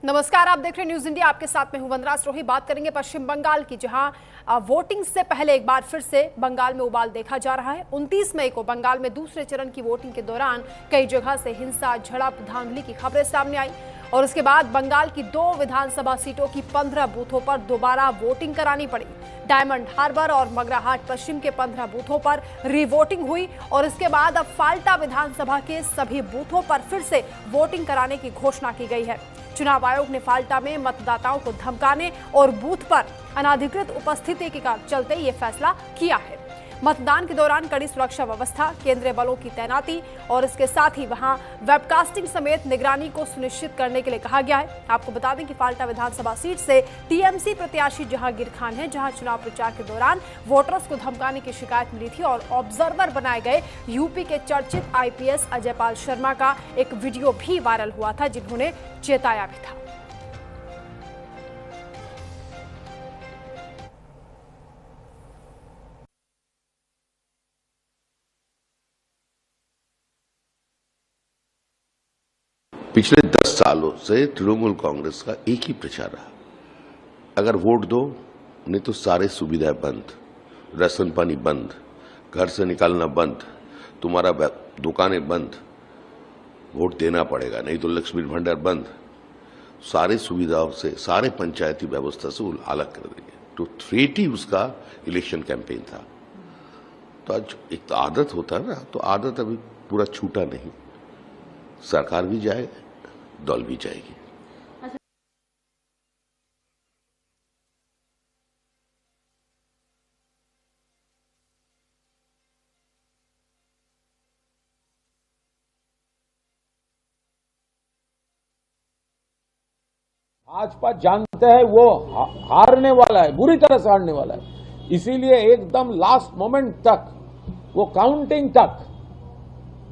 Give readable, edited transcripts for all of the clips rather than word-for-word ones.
नमस्कार, आप देख रहे हैं न्यूज इंडिया। आपके साथ में हूं वंदना सरोही। बात करेंगे पश्चिम बंगाल की, जहां वोटिंग से पहले एक बार फिर से बंगाल में उबाल देखा जा रहा है। 29 मई को बंगाल में दूसरे चरण की वोटिंग के दौरान कई जगह से हिंसा, झड़प, धांधली की खबरें सामने आई और उसके बाद बंगाल की 2 विधानसभा सीटों की 15 बूथों पर दोबारा वोटिंग करानी पड़ी। डायमंड हार्बर और मगराहाट पश्चिम के 15 बूथों पर रीवोटिंग हुई और इसके बाद अब फाल्टा विधानसभा के सभी बूथों पर फिर से वोटिंग कराने की घोषणा की गई है। चुनाव आयोग ने फाल्टा में मतदाताओं को धमकाने और बूथ पर अनाधिकृत उपस्थिति के चलते ये फैसला किया है। मतदान के दौरान कड़ी सुरक्षा व्यवस्था, केंद्रीय बलों की तैनाती और इसके साथ ही वहां वेबकास्टिंग समेत निगरानी को सुनिश्चित करने के लिए कहा गया है। आपको बता दें कि फाल्टा विधानसभा सीट से टीएमसी प्रत्याशी जहांगीर खान हैं, जहां चुनाव प्रचार के दौरान वोटर्स को धमकाने की शिकायत मिली थी और ऑब्जर्वर बनाए गए यूपी के चर्चित आईपीएस अजय पाल शर्मा का एक वीडियो भी वायरल हुआ था, जिन्होंने चेताया भी था। पिछले 10 सालों से तृणमूल कांग्रेस का एक ही प्रचार रहा, अगर वोट दो, नहीं तो सारे सुविधाएं बंद, राशन पानी बंद, घर से निकालना बंद, तुम्हारा दुकानें बंद, वोट देना पड़ेगा, नहीं तो लक्ष्मी भंडार बंद, सारे सुविधाओं से, सारे पंचायती व्यवस्था से अलग कर देंगे। तो थ्रेट ही उसका इलेक्शन कैंपेन था। तो आज एक तो आदत होता है ना, तो आदत अभी पूरा छूटा नहीं। सरकार भी जाए, दल भी जाएगी। भाजपा जानते हैं वो हारने वाला है, बुरी तरह से हारने वाला है, इसीलिए एकदम लास्ट मोमेंट तक, वो काउंटिंग तक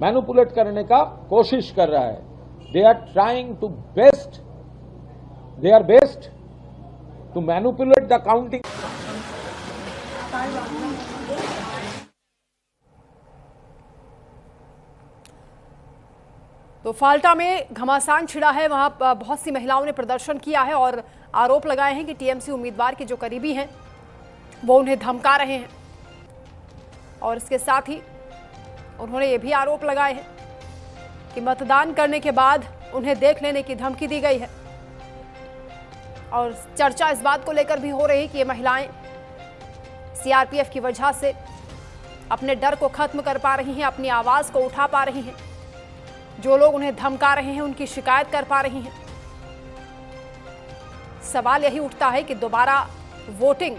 मैनिपुलेट करने का कोशिश कर रहा है। They are trying to best to manipulate the counting. तो फाल्टा में घमासान छिड़ा है, वहां बहुत सी महिलाओं ने प्रदर्शन किया है और आरोप लगाए हैं कि टीएमसी उम्मीदवार के जो करीबी हैं वो उन्हें धमका रहे हैं और इसके साथ ही उन्होंने ये भी आरोप लगाए हैं कि मतदान करने के बाद उन्हें देख लेने की धमकी दी गई है। और चर्चा इस बात को लेकर भी हो रही है कि ये महिलाएं सीआरपीएफ की वजह से अपने डर को खत्म कर पा रही हैं, अपनी आवाज को उठा पा रही हैं, जो लोग उन्हें धमका रहे हैं उनकी शिकायत कर पा रही हैं। सवाल यही उठता है कि दोबारा वोटिंग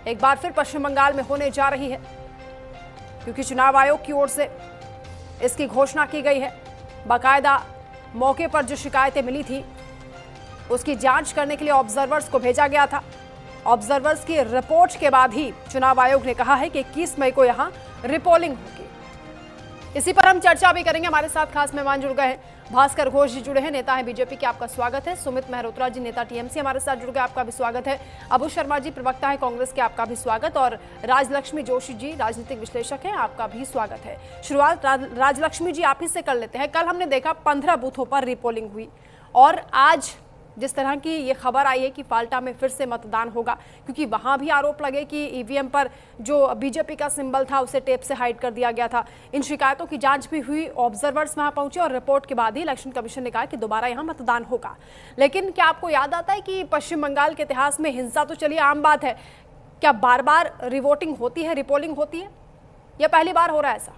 एक बार फिर पश्चिम बंगाल में होने जा रही है, क्योंकि चुनाव आयोग की ओर से इसकी घोषणा की गई है। बाकायदा मौके पर जो शिकायतें मिली थी उसकी जांच करने के लिए ऑब्जर्वर्स को भेजा गया था। ऑब्जर्वर्स की रिपोर्ट के बाद ही चुनाव आयोग ने कहा है कि 21 मई को यहां रिपोलिंग होगी। इसी पर हम चर्चा भी करेंगे। हमारे साथ खास मेहमान जुड़ गए हैं, भास्कर घोष जी जुड़े हैं, नेता है बीजेपी के, आपका स्वागत है। सुमित मेहरोत्रा जी, नेता टीएमसी, हमारे साथ जुड़ गए, आपका भी स्वागत है। अबू शर्मा जी, प्रवक्ता है कांग्रेस के, आपका भी स्वागत। और राजलक्ष्मी जोशी जी, राजनीतिक विश्लेषक हैं, आपका भी स्वागत है। शुरुआत राजलक्ष्मी जी आप ही से कर लेते हैं। कल हमने देखा 15 बूथों पर रिपोलिंग हुई और आज जिस तरह की ये खबर आई है कि फाल्टा में फिर से मतदान होगा, क्योंकि वहां भी आरोप लगे कि ईवीएम पर जो बीजेपी का सिंबल था उसे टेप से हाइड कर दिया गया था। इन शिकायतों की जांच भी हुई, ऑब्जर्वर्स वहां पहुंचे और रिपोर्ट के बाद ही इलेक्शन कमीशन ने कहा कि दोबारा यहां मतदान होगा। लेकिन क्या आपको याद आता है कि पश्चिम बंगाल के इतिहास में हिंसा तो चलिए आम बात है, क्या बार बार रिवोटिंग होती है, रिपोलिंग होती है, या पहली बार हो रहा है ऐसा?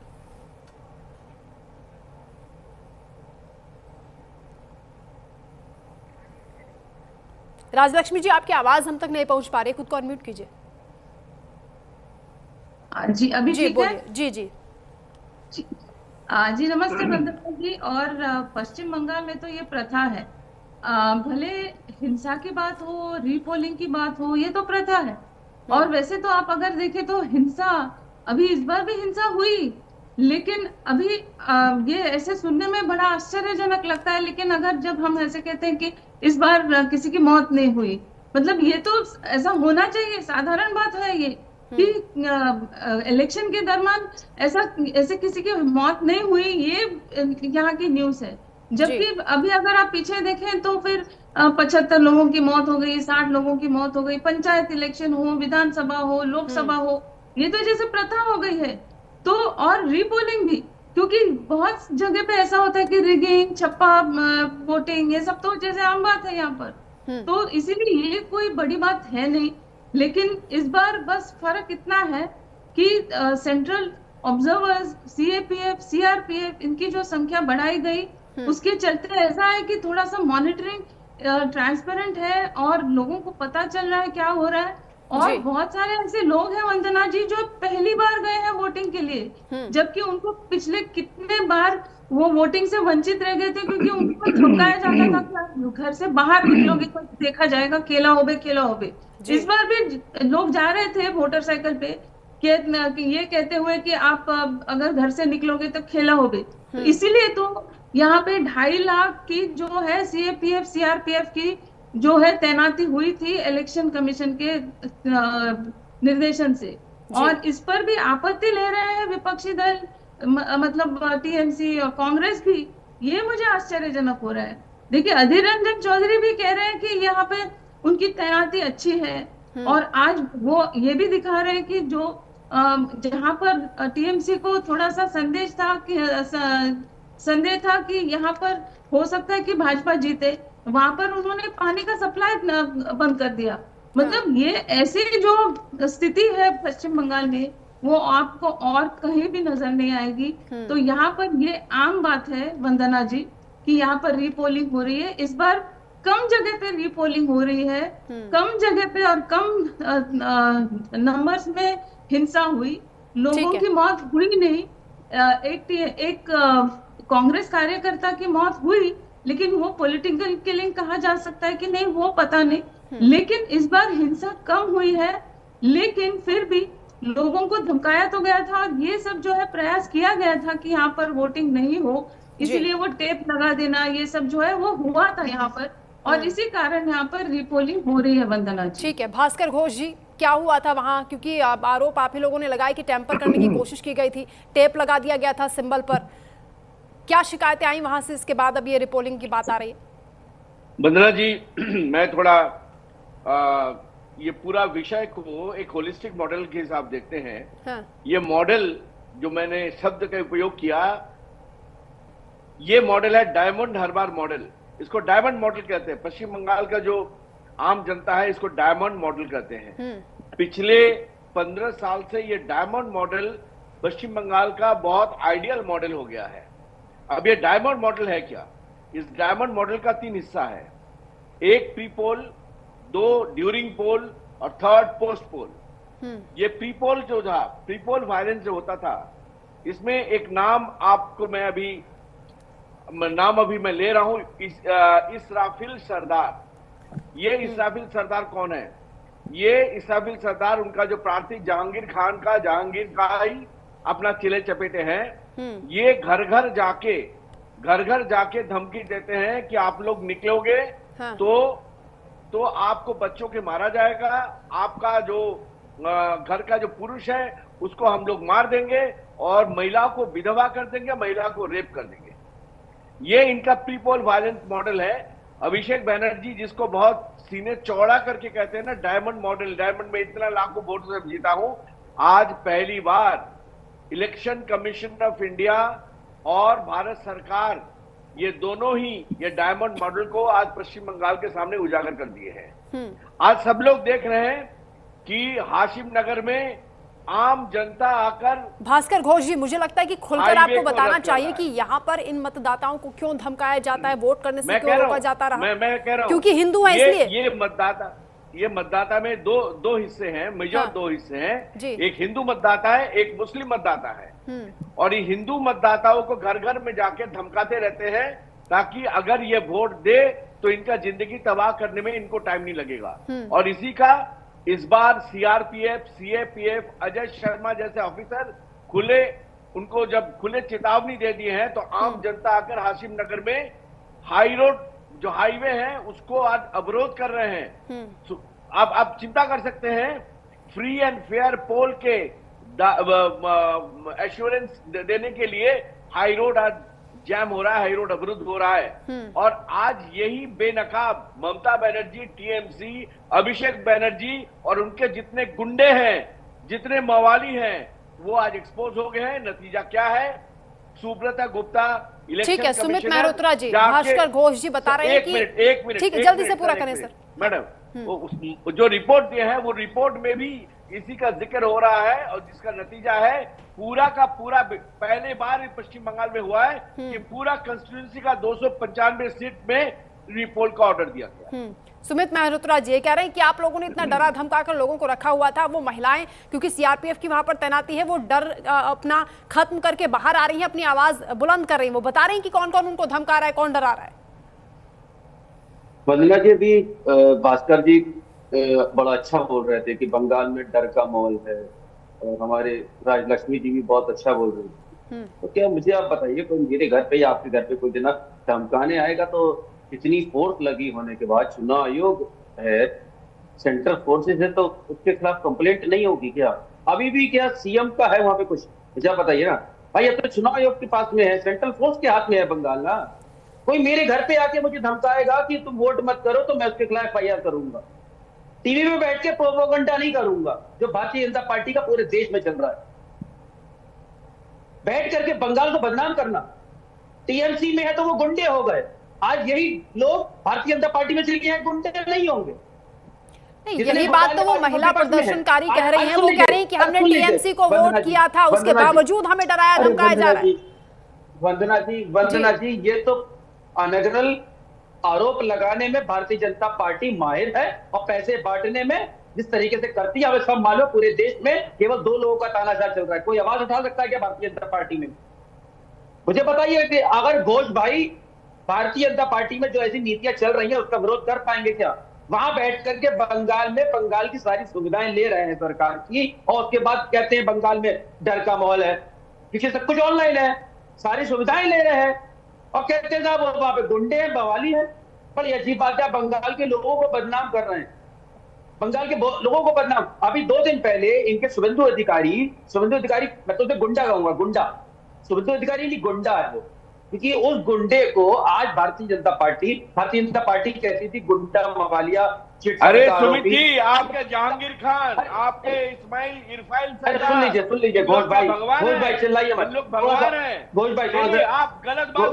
राजलक्ष्मी जी, आपकी आवाज हम तक नहीं पहुंच पा रही, खुद को अनम्यूट कीजिए। जी अभी ठीक है? जी जी जी नमस्ते वंदना जी। और पश्चिम बंगाल में तो ये प्रथा है, भले हिंसा की बात हो, रीपोलिंग की बात हो, ये तो प्रथा है। और वैसे तो आप अगर देखें तो हिंसा, अभी इस बार भी हिंसा हुई, लेकिन अभी ये ऐसे सुनने में बड़ा आश्चर्यजनक लगता है, लेकिन अगर जब हम ऐसे कहते हैं कि इस बार किसी की मौत नहीं हुई, मतलब ये तो ऐसा होना चाहिए, साधारण बात है ये कि इलेक्शन के दरमियान ऐसे किसी की मौत नहीं हुई, ये यहाँ की न्यूज़ है। जबकि अभी अगर आप पीछे देखें तो फिर 75 लोगों की मौत हो गई, 60 लोगों की मौत हो गई, पंचायत इलेक्शन हो, विधानसभा हो, लोकसभा हो, ये तो जैसे प्रथा हो गई है। तो और रीपोलिंग भी, क्योंकि बहुत जगह पे ऐसा होता है कि रिगिंग, छप्पा वोटिंग, ये सब तो जैसे आम बात है यहाँ पर। तो इसीलिए ये कोई बड़ी बात है नहीं। लेकिन इस बार बस फर्क इतना है कि सेंट्रल ऑब्जर्वर्स, सीएपीएफ, सीआरपीएफ, इनकी जो संख्या बढ़ाई गई, उसके चलते ऐसा है कि थोड़ा सा मॉनिटरिंग ट्रांसपेरेंट है और लोगों को पता चल रहा है क्या हो रहा है। और बहुत सारे ऐसे लोग हैं वंदना जी जो पहली बार गए हैं वोटिंग के लिए, जबकि उनको पिछले कितने बार वो वोटिंग से वंचित रह गए थे, क्योंकि उनको धमकाया जाता था कि आप घर से बाहर निकलोगे तो देखा जाएगा, केला होबे केला होबे। इस बार भी लोग जा रहे थे मोटरसाइकिल पे कि ये कहते हुए कि आप अगर घर से निकलोगे तो खेला होबे। तो इसीलिए तो यहाँ पे 2.5 लाख की जो है सीएपीएफ, सीआरपीएफ की जो है तैनाती हुई थी इलेक्शन कमीशन के निर्देशन से। और इस पर भी आपत्ति ले रहे हैं विपक्षी दल, मतलब टीएमसी और कांग्रेस भी। ये मुझे आश्चर्यजनक हो रहा है। देखिए, अधीर रंजन चौधरी भी कह रहे हैं कि यहाँ पे उनकी तैनाती अच्छी है, और आज वो ये भी दिखा रहे हैं कि जो जहां पर टीएमसी को थोड़ा सा संदेह था कि यहाँ पर हो सकता है कि भाजपा जीते, वहां पर उन्होंने पानी का सप्लाई बंद कर दिया। मतलब ये ऐसी जो स्थिति है पश्चिम बंगाल में, वो आपको और कहीं भी नजर नहीं आएगी। तो यहाँ पर ये आम बात है वंदना जी कि यहाँ पर रीपोलिंग हो रही है। इस बार कम जगह पे रीपोलिंग हो रही है, कम जगह पे और कम नंबर्स में हिंसा हुई, लोगों की मौत हुई नहीं। एक कांग्रेस कार्यकर्ता की मौत हुई, लेकिन वो पॉलिटिकल किलिंग कहा जा सकता है कि नहीं, वो पता नहीं। लेकिन इस बार हिंसा कम हुई है, लेकिन फिर भी लोगों को धमकाया तो गया था, और ये सब जो है प्रयास किया गया था कि यहाँ पर वोटिंग नहीं हो, इसीलिए वो टेप लगा देना, ये सब जो है वो हुआ था यहाँ पर, और इसी कारण यहाँ पर रीपोलिंग हो रही है वंदना जी। ठीक है, भास्कर घोष जी, क्या हुआ था वहां? क्योंकि आरोप आप ही लोगों ने लगाया कि टेम्पर करने की कोशिश की गई थी, टेप लगा दिया गया था सिंबल पर। क्या शिकायतें आई वहां से? इसके बाद अब ये रिपोलिंग की बात आ रही है। वंदना जी, मैं थोड़ा ये पूरा विषय को एक होलिस्टिक मॉडल के हिसाब देखते हैं। हाँ। ये मॉडल जो मैंने शब्द का उपयोग किया, ये मॉडल है डायमंड हार्बर मॉडल। इसको डायमंड मॉडल कहते हैं। पश्चिम बंगाल का जो आम जनता है इसको डायमंड मॉडल कहते हैं। पिछले 15 साल से ये डायमंड मॉडल पश्चिम बंगाल का बहुत आइडियल मॉडल हो गया है। अब ये डायमंड मॉडल है क्या? इस डायमंड मॉडल का 3 हिस्सा है। एक प्री पोल, 2 ड्यूरिंग पोल और 3rd पोस्ट पोल। ये प्री पोल जो था, प्री पोल वायलेंस जो होता था, इसमें एक नाम आपको मैं मैं ले रहा हूं, इसराफिल सरदार। ये इसराफिल सरदार कौन है? ये इसराफिल सरदार उनका जो प्रार्थी जहांगीर का ही अपना चिले चपेटे हैं। ये घर घर जाके धमकी देते हैं कि आप लोग निकलोगे तो आपको बच्चों के मारा जाएगा, आपका जो घर का जो पुरुष है उसको हम लोग मार देंगे, और महिला को विधवा कर देंगे, महिला को रेप कर देंगे। ये इनका प्री पोल वायलेंस मॉडल है। अभिषेक बनर्जी, जिसको बहुत सीने चौड़ा करके कहते हैं ना, डायमंड मॉडल, डायमंड में इतना लाखों वोट से जीता हूं, आज पहली बार इलेक्शन कमीशन ऑफ इंडिया और भारत सरकार, ये दोनों ही ये डायमंड मॉडल को आज पश्चिम बंगाल के सामने उजागर कर दिए हैं। आज सब लोग देख रहे हैं कि हाशिम नगर में आम जनता आकर, भास्कर घोष जी, मुझे लगता है कि खुलकर आपको बताना चाहिए कि यहाँ पर इन मतदाताओं को क्यों धमकाया जाता है, वोट करने से क्यों रोका जाता रहा? मैं कह रहा हूँ क्योंकि हिंदू है इसलिए। ये मतदाता में दो हिस्से हैं, मेजर 2 हिस्से हैं। एक हिंदू मतदाता है, एक मुस्लिम मतदाता है। और ये हिंदू मतदाताओं को घर घर में जाके धमकाते रहते हैं, ताकि अगर ये वोट दे तो इनका जिंदगी तबाह करने में इनको टाइम नहीं लगेगा। और इसी का इस बार सीआरपीएफ, सीएपीएफ, अजय शर्मा जैसे ऑफिसर उनको जब खुले चेतावनी दे दिए हैं, तो आम जनता आकर हाशिम नगर में हाई रोड जो हाईवे है उसको आज अवरोध कर रहे हैं। आप चिंता कर सकते हैं, फ्री एंड फेयर पोल के एश्योरेंस देने के लिए हाई रोड आज जैम हो रहा है, हाई रोड अवरुद्ध हो रहा है। और आज यही बेनकाब ममता बनर्जी, टीएमसी, अभिषेक बनर्जी और उनके जितने गुंडे हैं, जितने मवाली हैं, वो आज एक्सपोज हो गए हैं। नतीजा क्या है? सुब्रता गुप्ता इलेक्शन ठीक है, सुमित कमिश्नर मेहरोत्रा जी, भास्कर घोष जी बता रहे हैं कि एक मिनट ठीक है, जल्दी से पूरा करें सर। मैडम, जो रिपोर्ट दिए हैं वो रिपोर्ट में भी इसी का जिक्र हो रहा है, और जिसका नतीजा है पूरा का पूरा पहले बार पश्चिम बंगाल में हुआ है कि पूरा कंस्टिट्यूंसी का 295 सीट में रीपोल का ऑर्डर दिया गया। सुमित मेहरोत्रा जी ये कह रहे हैं कि आप लोगों ने इतना डरा धमका कर लोगों को रखा हुआ था, वो महिलाएं क्योंकि सीआरपीएफ की वहां पर तैनाती है, वो डर अपना खत्म करके बाहर आ रही हैं, अपनी आवाज बुलंद कर रही हैं, वो बता रही हैं कि कौन कौन उनको धमका रहा है, कौन डरा रहा है। वंदना जी, अभी भास्कर जी बड़ा अच्छा बोल रहे थे कि बंगाल में डर का माहौल है, और हमारे राजलक्ष्मी जी भी बहुत अच्छा बोल रहे थे। तो क्या मुझे आप बताइए, कोई मेरे घर पे या आपके घर पे कोई जना धमकाने आएगा तो इतनी फोर्स लगी होने के बाद, चुनाव आयोग है, सेंट्रल फोर्सेस है, तो उसके खिलाफ कंप्लेंट नहीं होगी क्या? अभी भी क्या सीएम का है वहां पे कुछ? मुझे आप बताइए ना भाई, अब तो चुनाव आयोग के पास में है, सेंट्रल फोर्स के हाथ में है बंगाल ना। कोई मेरे घर पे आके मुझे धमकाएगा कि तुम वोट मत करो तो मैं उसके खिलाफ एफआईआर करूंगा। टीवी में बैठ के प्रोपोगंडा नहीं करूंगा जो भारतीय जनता पार्टी का पूरे देश में चल रहा है। बैठ करके बंगाल को बदनाम करना, टीएमसी में है तो वो गुंडे हो गए, आज यही लोग भारतीय जनता पार्टी में चले गए हैं, गुंडे नहीं होंगे। नहीं, यही बात तो वो महिला प्रदर्शनकारी कह रही हैं, वो कह रही हैं कि हमने टीएमसी को वोट किया था, उसके बावजूद हमें डराया धमकाया जा रहा है। वंदना जी, ये तो अनगरल आरोप लगाने में भारतीय जनता पार्टी माहिर है, और पैसे बांटने में जिस तरीके से करती है, हमें सब मालूम, पूरे देश में केवल 2 लोगों का तानाशाह चल रहा है। कोई आवाज उठा सकता है क्या भारतीय जनता पार्टी में? मुझे बताइए कि अगर घोष भाई भारतीय जनता पार्टी में जो ऐसी नीतियां चल रही हैं उसका विरोध कर पाएंगे क्या? वहां बैठ करके बंगाल में बंगाल की सारी सुविधाएं ले रहे हैं सरकार की, और उसके बाद कहते हैं बंगाल में डर का माहौल है, क्योंकि सब कुछ ऑनलाइन है, सारी सुविधाएं ले रहे हैं, और कहते हैं साहब वहां पे गुंडे हैं, बवाली है। पर ये अजीब बात है, बंगाल के लोगों को बदनाम कर रहे हैं, बंगाल के लोगों को बदनाम। अभी 2 दिन पहले इनके शुभेंदु अधिकारी, मैं तो उसे गुंडा कहूंगा, गुंडा, शुभेंदु अधिकारी नहीं, गुंडा है वो, क्योंकि उस गुंडे को आज भारतीय जनता पार्टी कहती थी गुंडा, मवालिया, अरे सुमित जी, आपके जहांगीर खान, आपके इस्माइल इरफान, सुन लीजिए घोष भाई चिल्लाइए मत, भगवान है घोष भाई, आप गलत बात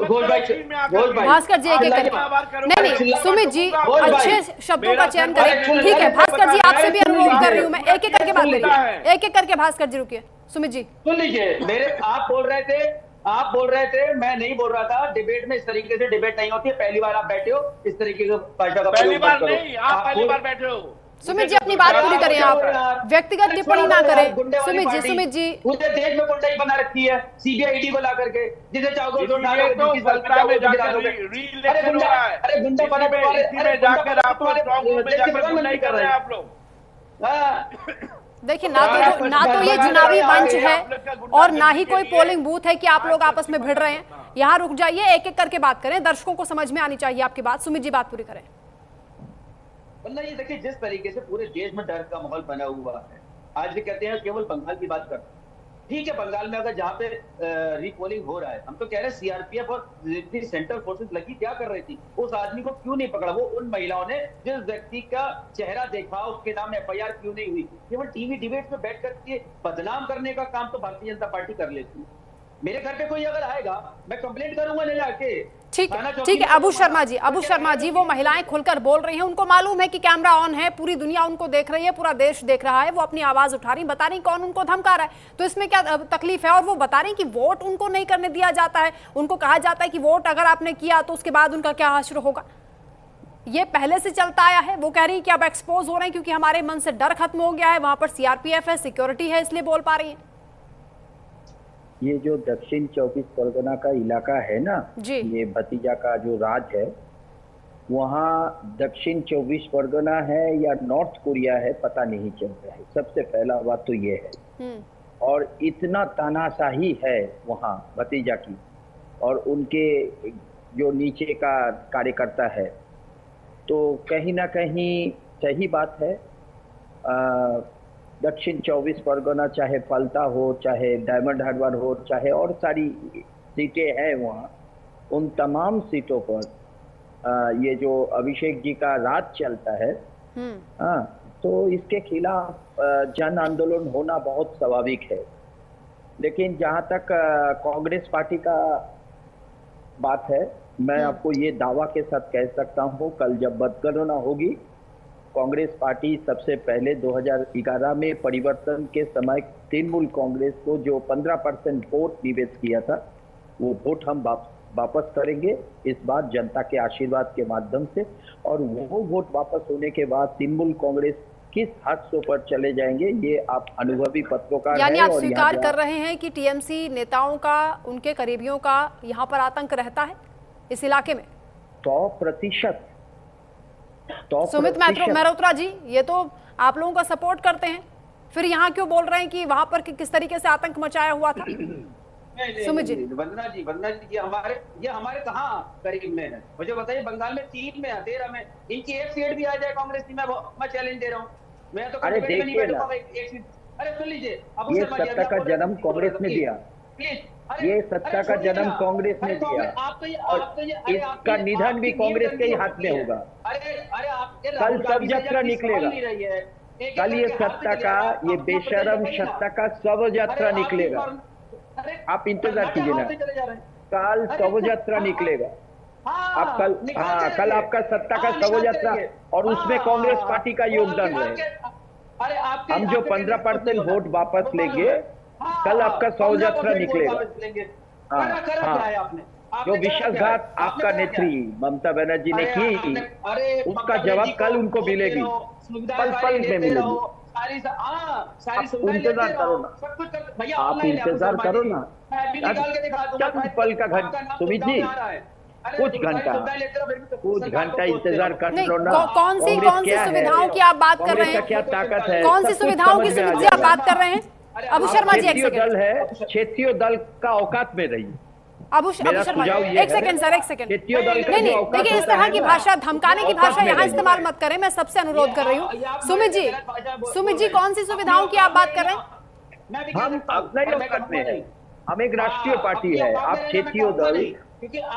भास्कर जी एक करके नहीं, सुमित जी अच्छे शब्दों का चयन करें, ठीक है भास्कर जी, आपसे भी अनुरोध कर रही हूँ मैं, एक एक करके बात करिए, एक एक करके भास्कर जी रुकिए। सुमित जी सुन लीजिए, आप बोल रहे थे, मैं नहीं बोल रहा था। डिबेट में इस तरीके से डिबेट नहीं होती है, पहली बार आप बैठे हो, इस तरीके का भाषा का पहली बार नहीं, आप पहली बार बैठे हो। सुमित जी अपनी बात पूरी करें, आप व्यक्तिगत टिप्पणी ना करें। सुमित जी पूरे देश में गुंडाई बना रखी है, सीबीआई ईडी को ला करके, जिसे चाहोगे अरे गुंडा बना जाकर आप लोग देखिए, ना तो ये चुनावी मंच है और ना ही कोई पोलिंग बूथ है कि आप लोग आपस में भिड़ रहे हैं। यहाँ रुक जाइए, एक एक करके बात करें, दर्शकों को समझ में आनी चाहिए आपकी बात। सुमित जी बात पूरी करें। ये देखिए, जिस तरीके से पूरे देश में डर का माहौल बना हुआ है, आज भी कहते हैं केवल बंगाल की बात करते हैं, ठीक है, बंगाल में अगर जहाँ पे रीपोलिंग हो रहा है, हम तो कह रहे हैं सीआरपीएफ और सेंट्रल फोर्सेस लगी क्या कर रही थी? उस आदमी को क्यों नहीं पकड़ा? वो उन महिलाओं ने जिस व्यक्ति का चेहरा देखा उसके नाम एफआईआर क्यों नहीं हुई? केवल टीवी डिबेट में बैठ करके बदनाम करने का काम तो भारतीय जनता पार्टी कर लेती है। मेरे घर पे कोई अगर आएगा, मैं कंप्लेंट करूंगा ले जाके। ठीक है अबू शर्मा जी वो महिलाएं खुलकर बोल रही हैं, उनको मालूम है कि कैमरा ऑन है, पूरी दुनिया उनको देख रही है, पूरा देश देख रहा है, वो अपनी आवाज उठा रही, बता रही कौन उनको धमका रहा है, तो इसमें क्या तकलीफ है? और वो बता रही कि वोट उनको नहीं करने दिया जाता है, उनको कहा जाता है कि वोट अगर आपने किया तो उसके बाद उनका क्या हश्र होगा। ये पहले से चलता आया है। वो कह रही कि अब एक्सपोज हो रहे हैं क्योंकि हमारे मन से डर खत्म हो गया है, वहां पर सीआरपीएफ है, सिक्योरिटी है, इसलिए बोल पा रही है। ये जो दक्षिण 24 परगना का इलाका है ना जी, ये भतीजा का जो राज है, वहाँ दक्षिण 24 परगना है या नॉर्थ कोरिया है पता नहीं चल रहा है। सबसे पहला बात तो ये है, और इतना तानाशाही है वहाँ भतीजा की और उनके जो नीचे का कार्यकर्ता है, तो कहीं ना कहीं सही बात है। दक्षिण 24 परगना चाहे फलता हो, चाहे डायमंड हार्बर हो, चाहे और सारी सीटें हैं वहाँ, उन तमाम सीटों पर ये जो अभिषेक जी का राज चलता है, हाँ, तो इसके खिलाफ जन आंदोलन होना बहुत स्वाभाविक है। लेकिन जहां तक कांग्रेस पार्टी का बात है, मैं आपको ये दावा के साथ कह सकता हूं, कल जब मतगणना होगी, कांग्रेस पार्टी सबसे पहले 2011 में परिवर्तन के समय तृणमूल कांग्रेस को जो 15% वोट निवेश किया था, वो वोट हम वापस करेंगे इस बार जनता के आशीर्वाद के माध्यम से। और वो वोट वापस होने के बाद तृणमूल कांग्रेस किस हादसों पर चले जाएंगे, ये आप अनुभवी पत्रकार यानी आप और स्वीकार कर रहे हैं कि टीएमसी नेताओं का, उनके करीबियों का यहाँ पर आतंक रहता है इस इलाके में? 100%। सुमित मेहरोत्रा जी, ये तो आप लोगों का सपोर्ट करते हैं, फिर यहाँ क्यों बोल रहे हैं कि वहां पर किस तरीके से आतंक मचाया हुआ था? सुमित जी, वंदना जी, ये हमारे कहाँ करीब में है? मुझे बताइए, बंगाल में 3 में 13 में इनकी एक सीट भी आ जाए कांग्रेस की, मैं चैलेंज दे रहा हूँ। मैं तो अरे देखिए ना, अरे सुन लीजिए, ये सत्ता का जन्म कांग्रेस ने दिया, ये सत्ता का जन्म कांग्रेस ने दिया, और इसका निधन भी कांग्रेस के ही हाथ में होगा। कल शव यात्रा निकलेगा, कल ये सत्ता का, ये बेशरम सत्ता का शव यात्रा निकलेगा। आप इंतजार कीजिए ना, कल शव यात्रा निकलेगा। आप कल आपका सत्ता का शव यात्रा, और उसमें कांग्रेस पार्टी का योगदान रहे। हम जो 15% वोट वापस लेंगे, कल आपका शव यात्रा निकलेगा। जो विश्वासघात आपका नेत्री ममता बनर्जी ने की, उसका जवाब कल उनको मिलेगी, पल पल में मिलेगी। इंतजार करो ना, आप इंतजार करो ना, चंद पल का घंटा, सुमित जी, कुछ घंटा इंतजार कर लो ना। कौन सी सुविधाओं की आप बात कर रहे हैं? क्या ताकत है, कौन सी सुविधाओं की सुमित जी आप बात कर रहे हैं? अबू शर्मा जी, एक सेकंड। दल है, क्षेत्रीय दल का औकात में रही। अबू शर्मा जी, एक सेकंड सर, एक सेकंड। नहीं, देखिए, इस तरह की भाषा, धमकाने की भाषा यहाँ इस्तेमाल मत करें, मैं सबसे अनुरोध कर रही हूँ। सुमित जी, कौन सी सुविधाओं की आप बात कर रहे हैं? हम अपने औकात में है, हम एक राष्ट्रीय पार्टी है, आप क्षेत्रीय दल,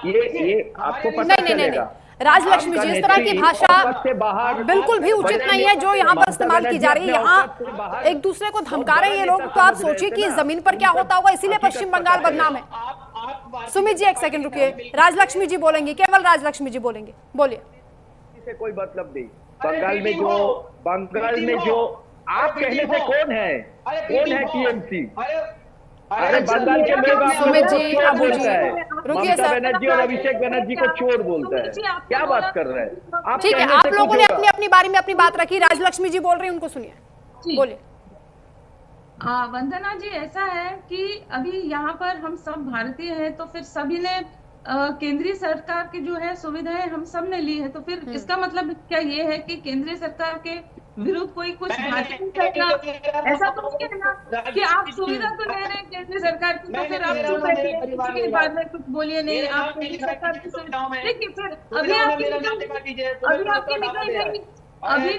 ये आपको पता चलेगा। राजलक्ष्मी जी, इस तरह की भाषा बिल्कुल भी उचित नहीं है जो यहाँ पर इस्तेमाल की जा रही है। यहाँ एक दूसरे को धमका रहे हैं ये लोग, तो आप सोचिए कि जमीन पर क्या होता होगा। इसीलिए पश्चिम बंगाल बदनाम है। सुमित जी, एक सेकंड रुकिए, राजलक्ष्मी जी बोलेंगी, केवल राजलक्ष्मी जी बोलेंगे, बोलिए। इससे कोई मतलब नहीं। बंगाल में जो आप कहने से कौन है टीएमसी? अरे बंगाल के लोग सुमित जी, अबू जी, रुकिए ममता सर। बनर्जी और अभिषेक बनर्जी को चोर बोलता है, क्या बात कर रहे हैं आप? ठीक है, आप लोगों ने अपनी अपनी बारी में अपनी बात रखी, राजलक्ष्मी जी बोल रही हैं, उनको सुनिए, बोलिए। वंदना जी, ऐसा है कि अभी यहाँ पर हम सब भारतीय हैं, तो फिर सभी ने केंद्रीय सरकार की जो है सुविधाएं हम सब ने ली है, तो फिर इसका मतलब क्या ये है कि केंद्रीय सरकार के विरुद्ध कोई कुछ भाषण करना, ऐसा तो नहीं है ना कि आप सुविधा तो ले रहे हैं केंद्रीय सरकार की, तो फिर आप चुप बैठिए, किसी के बाद में कुछ बोलिए नहीं, आप केंद्रीय सरकार की सुविधाओं में। देखिए, फिर अभी आपकी निकल गई, अभी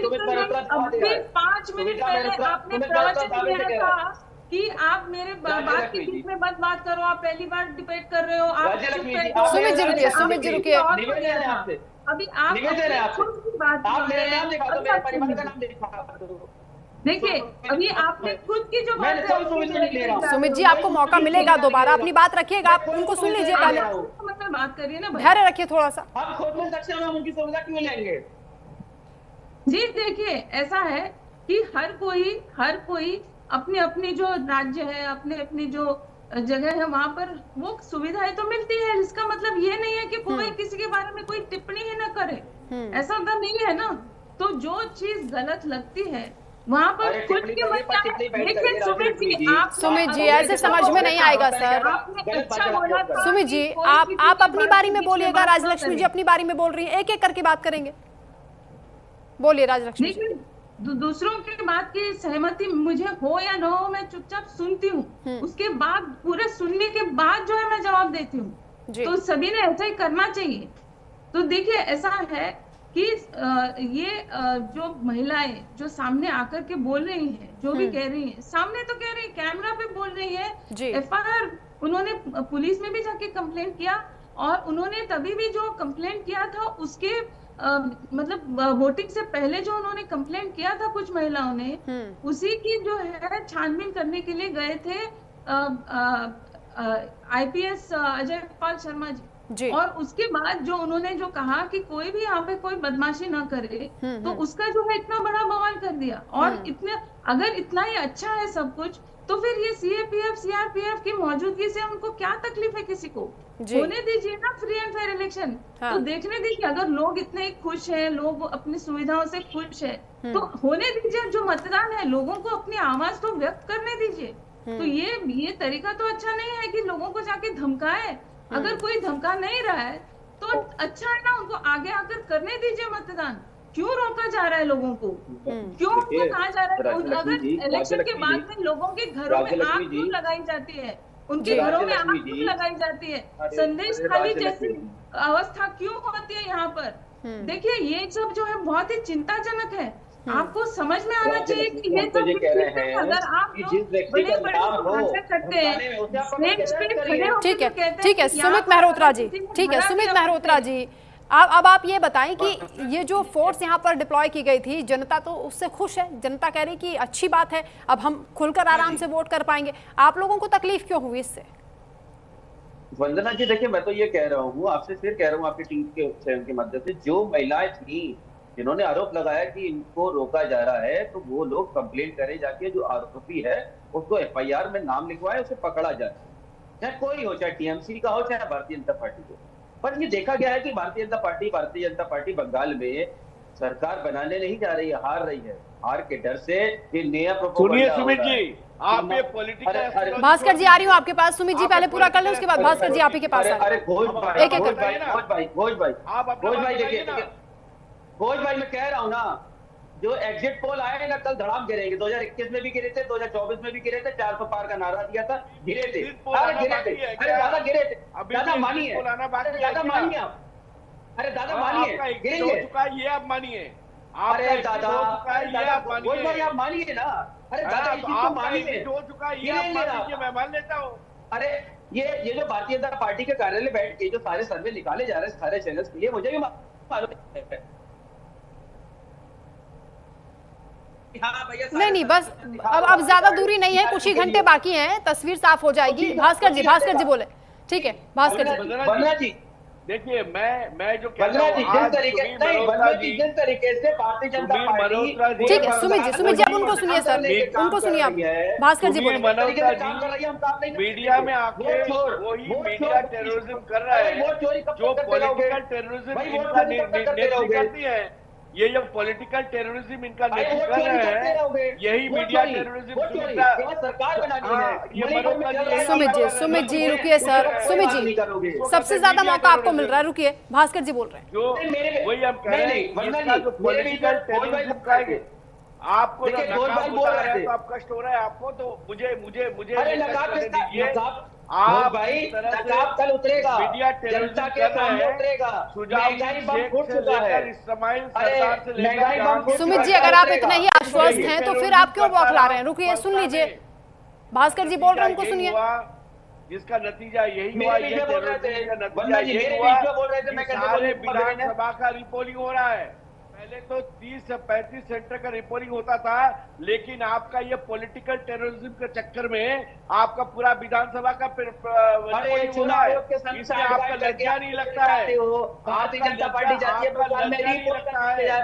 5 मिनट पहले आपने प्रवचन दिया था कि आप मेरे बात के बीच में मत बात करो, आप पहली बार डिबेट कर रहे हो, आप सुमित जी रुकिए, सुमित जी रुकिए। अभी आप देखिए, अभी आपने खुद की जो बात है, सुमित जी, आपको मौका मिलेगा दोबारा, अपनी बात रखिएगा, आप उनको सुन लीजिए पहले, बात करिए ना, धैर्य रखिए थोड़ा सा। हम खुद में सक्षम हम उनकी सुविधा क्यों लेंगे? जी देखिए, ऐसा है कि हर कोई अपनी अपनी जो राज्य है, अपने अपनी जो जगह है, वहां पर वो सुविधाएं तो मिलती है। इसका मतलब ये नहीं है कि कोई किसी के बारे में कोई टिप्पणी ही ना करे, ऐसा तो नहीं है ना। तो जो चीज गलत लगती है वहां पर खुद के सुमित जी, ऐसे समझ में नहीं आएगा सर। सुमित जी, आप अपनी बारी में बोलिएगा, राजलक्ष्मी जी अपनी बारी में बोल रही है, एक एक करके बात करेंगे। बोलिए राजलक्ष्मी जी। दूसरों की बात की सहमति मुझे हो या न हो, मैं चुपचाप सुनती हूँ, उसके बाद पूरे सुनने के बाद जो है मैं जवाब देती हूँ। तो सभी ने ऐसा ही करना चाहिए। तो देखिए, ऐसा है कि ये जो महिलाएं जो सामने आकर के बोल रही हैं, जो भी कह रही हैं, सामने तो कह रही है, कैमरा पे बोल रही है, FIR उन्होंने पुलिस में भी जाके कंप्लेंट किया, और उन्होंने तभी भी जो कंप्लेंट किया था उसके मतलब वोटिंग से पहले जो उन्होंने कंप्लेंट किया था कुछ महिलाओं ने, उसी की जो है छानबीन करने के लिए गए थे आईपीएस अजय पाल शर्मा जी। और उसके बाद जो उन्होंने जो कहा कि कोई भी यहाँ पे कोई बदमाशी ना करे, तो उसका जो है इतना बड़ा बवाल कर दिया। और इतने अगर इतना ही अच्छा है सब कुछ, तो फिर ये सीएपीएफ सीआरपीएफ की मौजूदगी से उनको क्या तकलीफ है? किसी को होने दीजिए ना फ्री एंड फेयर इलेक्शन। तो देखने दीजिए, अगर लोग इतने खुश हैं, लोग अपनी सुविधाओं से खुश है, तो होने दीजिए। जो मतदान है, लोगों को अपनी आवाज तो व्यक्त करने दीजिए। तो ये तरीका तो अच्छा नहीं है कि लोगों को जाके धमकाए। अगर कोई धमका नहीं रहा है तो अच्छा है ना, उनको आगे आकर करने दीजिए मतदान। क्यों रोका जा रहा है लोगों को? क्यों उनको कहा जा रहा है? अगर इलेक्शन के बाद में लोगों के घरों में आग क्यों लगाई जाती है, उनके घरों में आग क्यों लगाई जाती है, संदेश खाली जैसी अवस्था क्यों होती है यहाँ पर? देखिए, ये सब जो है बहुत ही चिंताजनक है। आपको समझ में आना चाहिए कि ये सब अगर आप बड़े बड़े भाषण करते हैं। ठीक है सुमित मेहरोत्रा जी, ठीक है सुमित मेहरोत्रा जी, अब आप ये बताएं कि ये जो फोर्स यहाँ पर डिप्लॉय की गई थी, जनता तो उससे खुश है, जनता कह रही कि अच्छी बात है, अब हम खुलकर आराम से वोट कर पाएंगे। आप लोगों को तकलीफ क्यों हुई इससे? वंदना जी, देखिए, मैं तो ये कह रहा हूँ, आपसे फिर कह रहा हूँ, आपकी टीम के माध्यम से, जो महिलाएं थी जिन्होंने आरोप लगाया कि इनको रोका जा रहा है, तो वो लोग कंप्लेन करें जाके, जो आरोपी है उसको एफआईआर में नाम लिखवाए, उसे पकड़ा जाए, चाहे कोई हो, चाहे टीएमसी का हो, चाहे भारतीय जनता पार्टी को। पर ये देखा गया है कि भारतीय जनता पार्टी बंगाल में सरकार बनाने नहीं जा रही है, हार रही है। हार के डर से ये नया सुनिए सुमित जी, आप ये पॉलिटिकल भास्कर जी आ रही हूँ आपके पास। सुमित जी पहले पूरा कर लें, उसके बाद भास्कर जी आप ही के पास। अरे घोष भाई मैं कह रहा हूँ ना, जो एग्जिट पोल आए ना, कल धड़ाम गिरेंगे। 2021 में भी गिरे थे, 2024 में भी गिरे थे, 400 पार का नारा दिया था, गिरे थे, अरे ज्यादा गिरे थे, ज्यादा मानिए, ज्यादा मानिए आप, अरे दादा मानिए, गिरेंगे ये आप मानिए, अरे दादा घोष भाई आप मानिए ना, अरे दादा इस चीज को मानिए, हो चुका है ये आप मानिए, मैं मान लेता हूँ। अरे ये जो भारतीय जनता पार्टी के कार्यालय बैठ के जो सारे सर्वे निकाले जा रहे हैं सारे चैनल्स के लिए, मुझे भी मालूम है। नहीं बस अब ज्यादा दूरी नहीं है, कुछ ही घंटे बाकी हैं, तस्वीर साफ हो जाएगी। भास्कर जी बोले। ठीक है भास्कर जी, देखिए मैं जो जिस तरीके से भारतीय जनता पार्टी, ठीक है सुमित जी अब उनको सुनिए सर, उनको सुनिए आप। भास्कर जी बोले, मीडिया में आके वही मीडिया टेररिज्म कर रहा है, जो पॉलिटिकल टेररिज्म इनका नेतृत्व करती है। ये जो पॉलिटिकल टेररिज्म इनका नेतृत्व कर रहे हैं, यही मीडिया टेररिज्म सरकार बनानी है। सुमित जी रुकिए सर, सुमित जी सबसे ज्यादा मौका आपको मिल रहा है, रुकिए। भास्कर जी बोल रहे हैं, जो वही हम कह रहे हैं, जो पॉलिटिकल टेररिज्म का आपको आप कष्ट हो रहा है आपको, तो मुझे आप भाई नकाब कल उतरेगा, जनता के सामने उतरेगा, महंगाई बम फूट चुका है। सुमित जी अगर आप इतने ही आश्वस्त हैं तो फिर आप क्यों बौखला रहे हैं? रुकिए सुन लीजिए, भास्कर जी बोल रहे हैं, उनको सुनिए। जिसका नतीजा यही हुआ, ये नतीजा यही हुआ, सारे विधानसभा का रिपोलिंग हो रहा है। पहले तो 30 से 35 सेंटर का रिपोलिंग होता था, लेकिन आपका ये पॉलिटिकल टेररिज्म के चक्कर में आपका पूरा विधानसभा का रिपोलिंग हो रहा है। इसमें आपका लज्जा नहीं लगता है? भारतीय जनता पार्टी जाती है बंगाल में,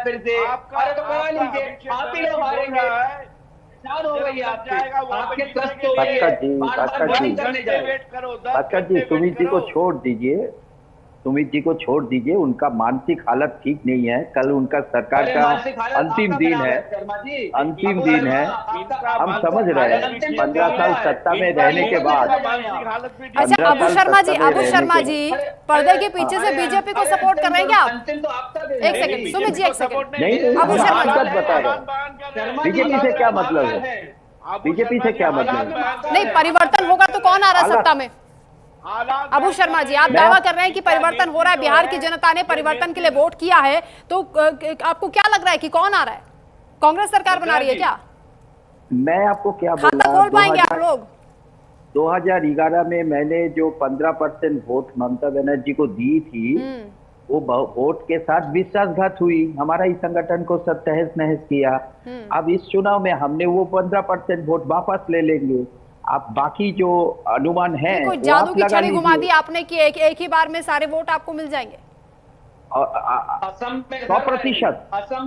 फिर से अरे तो कहा लीजिए, आप ही लोग हारेंगे, भास्कर जी सुमित जी को छोड़ दीजिए, सुमित जी को छोड़ दीजिए, उनका मानसिक हालत ठीक नहीं है। कल उनका सरकार का अंतिम दिन है, अंतिम दिन है, हम समझ रहे हैं। 15 साल सत्ता में रहने के बाद। अच्छा अबू शर्मा जी पर्दे के पीछे से बीजेपी को सपोर्ट कर रहे हैं क्या आप? एक सेकंड सुमित जी, एक सेकंड। नहीं अबू शर्मा जी बता रहे, बीजेपी से क्या मतलब है? बीजेपी से क्या मतलब है? नहीं, परिवर्तन होगा तो कौन आ रहा है सत्ता में? अबू शर्मा जी आप दावा कर रहे हैं कि परिवर्तन हो रहा है, बिहार की जनता ने परिवर्तन के लिए वोट किया है, तो आपको क्या लग रहा है कि कौन आ रहा है? कांग्रेस सरकार बना रही है क्या? मैं आपको क्या खाता खोल पाएंगे आप लोग? 2011 में मैंने जो 15% वोट ममता बनर्जी को दी थी, वो वोट के साथ विश्वासघात हुई, हमारा ही संगठन को सब तहस नहस किया। अब इस चुनाव में हमने वो 15% वोट वापस ले लेंगे। आप बाकी जो अनुमान है कोई जादू की छड़ी घुमा दी आपने कि एक ही बार में सारे वोट आपको मिल जाएंगे। 100%,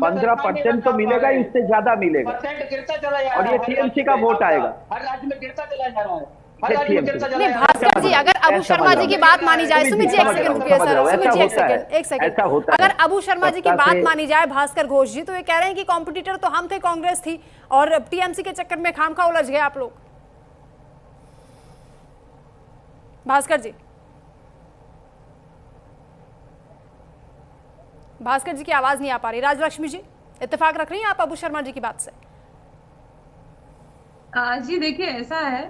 15% तो मिलेगा ही, उससे ज्यादा मिलेगा। गिरता चला जा रहा है, और ये टीएमसी का वोट आएगा। हर राज्य में गिरता चला जा रहा है। नहीं भास्कर जी, अगर अबू शर्मा जी की बात मानी जाए, सुमित जी एक सेकंड रुकिए सर, सुमित जी एक सेकंड, अगर अबू शर्मा जी की बात मानी जाए भास्कर घोष जी, तो ये कह रहे हैं कि कॉम्पिटिटर तो हम थे, कांग्रेस थी, और टीएमसी के चक्कर में खामखा उलझ गए आप लोग। भास्कर जी, भास्कर जी की आवाज नहीं आ पा रही। राजलक्ष्मी जी, इत्तेफाक रख रही हैं आप अबू शर्मा जी की बात से? जी देखिए, ऐसा है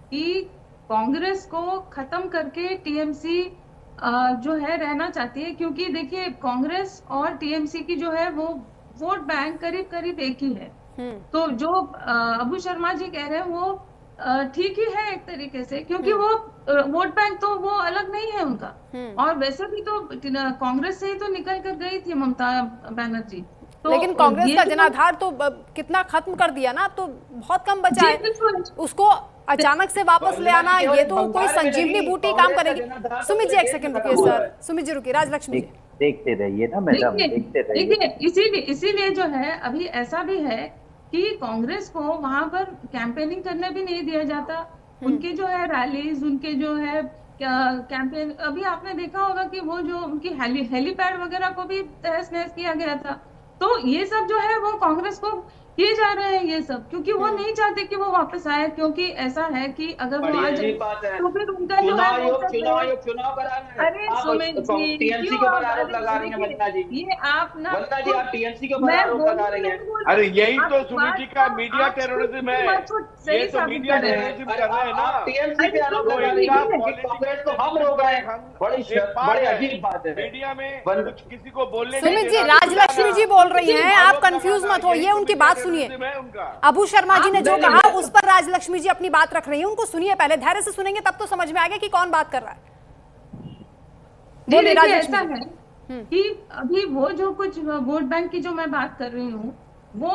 कि कांग्रेस को खत्म करके टीएमसी जो है रहना चाहती है, क्योंकि देखिए कांग्रेस और टीएमसी की जो है वो वोट बैंक करीब करीब एक ही है। तो जो अबू शर्मा जी कह रहे हैं वो ठीक ही है एक तरीके से, क्योंकि वो वोट बैंक तो वो अलग नहीं है उनका। और वैसे भी तो कांग्रेस से ही तो निकल कर गई थी ममता बनर्जी। तो लेकिन कांग्रेस का जनाधार तो कितना खत्म कर दिया ना, अब तो बहुत कम बचा है, उसको अचानक से वापस ले आना, ये तो कोई संजीवनी बूटी काम करेगी। सुमित जी एक सेकंड रुकिए सर, सुमित जी रुकिए। राजलक्ष्मी जी देखते रहिए ना मैडम, देखते रहिए। देखिए इसीलिए जो है अभी ऐसा भी है कि कांग्रेस को वहां पर कैंपेनिंग करने भी नहीं दिया जाता। उनके जो है रैलीज, उनके जो है कैंपेन, अभी आपने देखा होगा कि वो जो उनकी हेलीपैड वगैरह को भी तहस नहस किया गया था। तो ये सब जो है वो कांग्रेस को किए जा रहे हैं ये सब, क्योंकि वो नहीं चाहते कि वो वापस आए, क्योंकि ऐसा है कि अगर वो आ जाए तो फिर उनका जो है चुनाव करा रहे हैं। अरे सुमित जी, टीएमसी के ऊपर आरोप लगा रही हैं वंदना जी। ये आप ना वंदना जी, आप टीएमसी के ऊपर आरोप लगा रही हैं। अरे यही तो सुमित जी का मीडिया टेररिज्म है, ये तो मीडिया टेररिज्म कर रहे हैं ना। टीएमसी पे आरोप लगा रही हैं, कांग्रेस को हम रोक रहे हैं। बड़ी अजीब बात है मीडिया में कुछ किसी को बोलने। सुमित जी, राजलक्ष्मी जी बोल रही हैं, आप कंफ्यूज मत होइए, उनकी बात सुनिए। अबू शर्मा जी ने जो कहा उस पर राजलक्ष्मी जी अपनी बात रख रही हैं, उनको सुनिए पहले, धैर्य से सुनेंगे तब तो समझ में आएगा कि कौन बात कर रहा है। बोलिए राजलक्ष्मी। ऐसा है कि अभी वो जो कुछ वोट बैंक की जो मैं बात कर रही हूँ, वो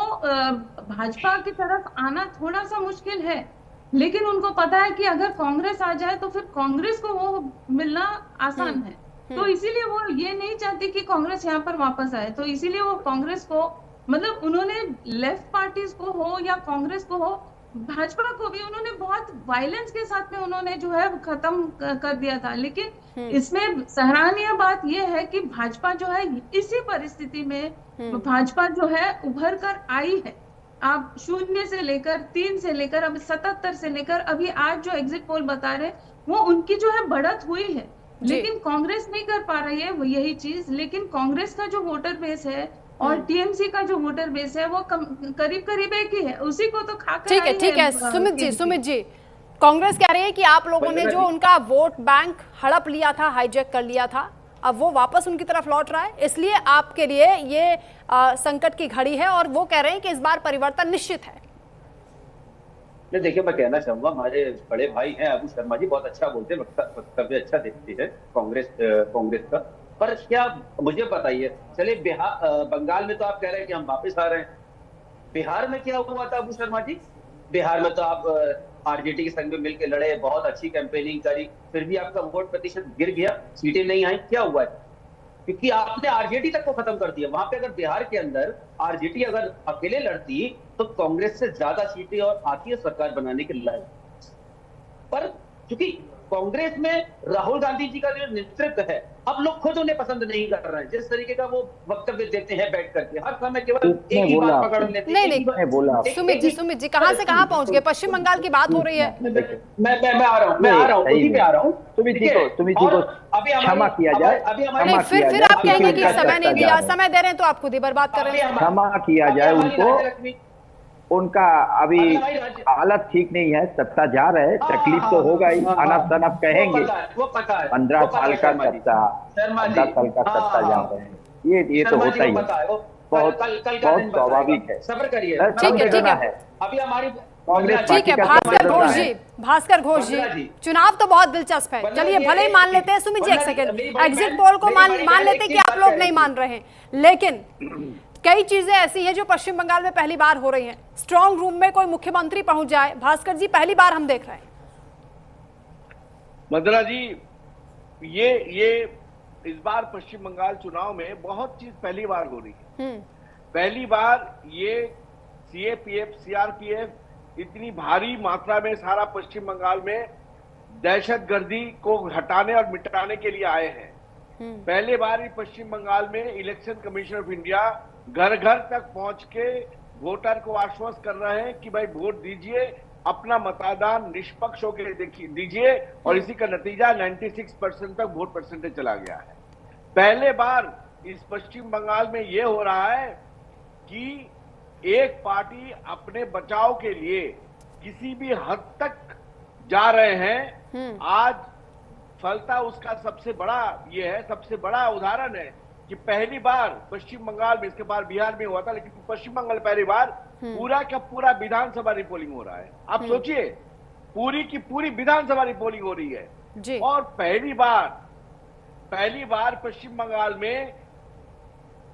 भाजपा की तरफ आना थोड़ा सा मुश्किल है, लेकिन उनको पता है कि अगर कांग्रेस आ जाए तो फिर कांग्रेस को वो मिलना आसान है। तो इसीलिए वो ये नहीं चाहती कि कांग्रेस यहाँ पर वापस आए। तो इसीलिए वो कांग्रेस को, मतलब उन्होंने लेफ्ट पार्टीज को हो या कांग्रेस को हो, भाजपा को भी उन्होंने बहुत वायलेंस के साथ में उन्होंने जो है खत्म कर दिया था। लेकिन इसमें सराहनीय बात यह है कि भाजपा जो है इसी परिस्थिति में भाजपा जो है उभर कर आई है। आप 0 से लेकर 3 से लेकर अब 77 से लेकर अभी आज जो एग्जिट पोल बता रहे वो उनकी जो है बढ़त हुई है, लेकिन कांग्रेस नहीं कर पा रही है वो यही चीज। लेकिन कांग्रेस का जो वोटर बेस है और टीएमसी का जो वोटर बेस है वो करीब करीब एक ही है, उसी को तो खाकर ठीक है सुमित जी, कांग्रेस कह रही है कि आप लोगों ने जो उनका वोट बैंक हड़प लिया था, हाईजैक कर लिया था, अब वो वापस उनकी तरफ लौट रहा है, इसलिए आपके लिए ये संकट की घड़ी है, और वो कह रहे हैं कि इस बार परिवर्तन निश्चित है। देखिए, मैं कहना चाहूंगा, हमारे बड़े भाई हैं अबू शर्मा जी, बहुत अच्छा बोलते हैं, वक्तव्य अच्छा देखती है कांग्रेस का। पर क्या मुझे बताइए, चले बंगाल में तो आप कह रहे हैं कि हम वापस आ रहे हैं, बिहार में क्या हुआ था अबू शर्मा जी? बिहार में तो आप आरजेडी के संग में मिलकर लड़े, बहुत अच्छी कैंपेनिंग करी, फिर भी आपका वोट प्रतिशत गिर गया, सीटें नहीं आई। क्या हुआ है? क्योंकि आपने आरजेडी तक को खत्म कर दिया। वहां पे अगर बिहार के अंदर आरजेडी अगर अकेले लड़ती तो कांग्रेस से ज्यादा सीटें और आती है सरकार बनाने के लायक। पर क्योंकि कांग्रेस में राहुल गांधी जी का जो नेतृत्व है, अब लोग खुद उन्हें पसंद नहीं कर रहे हैं। जिस तरीके का वो वक्तव्य देते हैं बैठ करके, हर समय केवल एक ही बात पकड़ लेते हैं। नहीं, सुमित जी कहां से कहां पहुंच गए? पश्चिम बंगाल की बात हो रही है। मैं आ रहा हूँ उसी पे आ रहा हूँ। सुमित जी को क्षमा किया जाए। नहीं, फिर आप कहेंगे कि समय नहीं दिया, समय दे रहे हैं तो आप खुद ही बर्बाद कर रहे हैं। क्षमा किया जाए उनको, उनका अभी हालत ठीक नहीं है, सत्ता जा रहे, तकलीफ तो होगा ही, अनफ तनफ कहेंगे। 15 साल का सत्ता, 10 साल का सत्ता जा रहे हैं, ये तो होता ही है, बहुत स्वाभाविक है। सब्र करिए, ठीक है। अभी हमारी कांग्रेस ठीक है भास्कर घोष जी, भास्कर घोष जी, चुनाव तो बहुत दिलचस्प है, चलिए भले ही मान लेते हैं। सुमित जी एक सेकंड, एग्जिट पोल को मान लेते हैं कि आप लोग नहीं मान रहे हैं, लेकिन कई चीजें ऐसी हैं जो पश्चिम बंगाल में पहली बार हो रही हैं। स्ट्रांग रूम में कोई मुख्यमंत्री पहुंच जाए, भास्कर जी पहली बार हम देख रहे हैं। मंदना जी, ये इस बार पश्चिम बंगाल चुनाव में बहुत चीज पहली बार हो रही है। पहली बार ये सीएपीएफ सीआरपीएफ इतनी भारी मात्रा में सारा पश्चिम बंगाल में दहशतगर्दी को हटाने और मिटाने के लिए आए हैं। पहले बार ही पश्चिम बंगाल में इलेक्शन कमीशन ऑफ इंडिया घर घर तक पहुंच के वोटर को आश्वस्त कर रहे हैं कि भाई वोट दीजिए, अपना मतदान निष्पक्ष होकर दीजिए, और इसी का नतीजा 96% तक वोट परसेंटेज चला गया है। पहले बार इस पश्चिम बंगाल में यह हो रहा है कि एक पार्टी अपने बचाव के लिए किसी भी हद तक जा रहे हैं। आज फलता उसका सबसे बड़ा ये है, सबसे बड़ा उदाहरण है कि पहली बार पश्चिम बंगाल में, इसके बाद बिहार में हुआ था, लेकिन पश्चिम बंगाल पहली बार पूरा का पूरा विधानसभा रिपोलिंग हो रहा है। आप सोचिए, पूरी की पूरी विधानसभा रिपोलिंग हो रही है जी। और पहली बार पश्चिम बंगाल में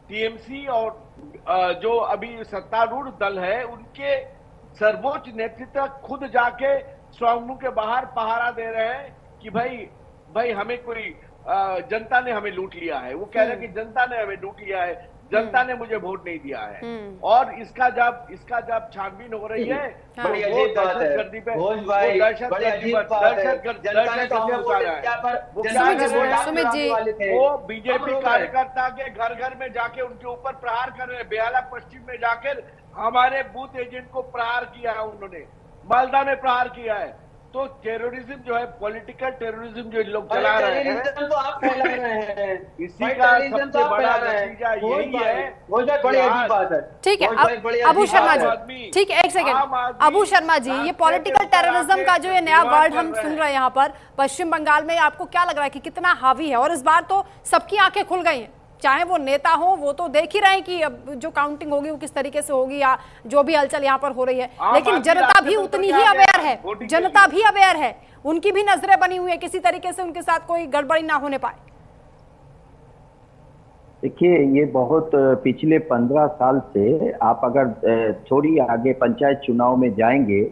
टीएमसी और जो अभी सत्तारूढ़ दल है उनके सर्वोच्च नेतृत्व खुद जाके स्ट्रांग रूम के बाहर पहरा दे रहे हैं कि भाई हमें कोई जनता ने हमें लूट लिया है। वो कह रहे हैं कि जनता ने हमें लूट लिया है, जनता ने मुझे वोट नहीं दिया है। और इसका जब छानबीन हो रही है बड़ी वो अजीब बात है दहशतगर्दी पे, घोष भाई, बड़ी अजीब बात है। जनता ने तो हमें वोट दिया पर सुमित जी, वो बीजेपी कार्यकर्ता के घर घर में जाके उनके ऊपर प्रहार कर रहे हैं। बेहाला पश्चिम में जाकर हमारे बूथ एजेंट को प्रहार किया है उन्होंने, मालदा में प्रहार किया है। तो टेररिज्म जो है, पॉलिटिकल टेररिज्म जो लोग चला रहे हैं, तो आप फैला रहे हैं, इसी का सबसे बड़ा नतीजा यही है। बड़ी अजीब बात है। ठीक है, अबू शर्मा जी, ठीक है एक सेकंड, अबू शर्मा जी, ये पॉलिटिकल टेररिज्म का जो ये नया वर्ड हम सुन रहे हैं यहाँ पर पश्चिम बंगाल में, आपको क्या लग रहा है कि कितना हावी है? और इस बार तो सबकी आंखें खुल गई हैं, चाहे वो नेता हो, वो तो देख ही रहे हैं कि अब जो काउंटिंग होगी वो किस तरीके से होगी या जो भी हलचल यहाँ पर हो रही है, लेकिन जनता भी उतनी ही अवेयर है, जनता भी अवेयर है, उनकी भी नजरें बनी हुई है, किसी तरीके से उनके साथ कोई गड़बड़ी ना होने पाए। देखिए, ये बहुत पिछले 15 साल से आप अगर थोड़ी आगे पंचायत चुनाव में जाएंगे,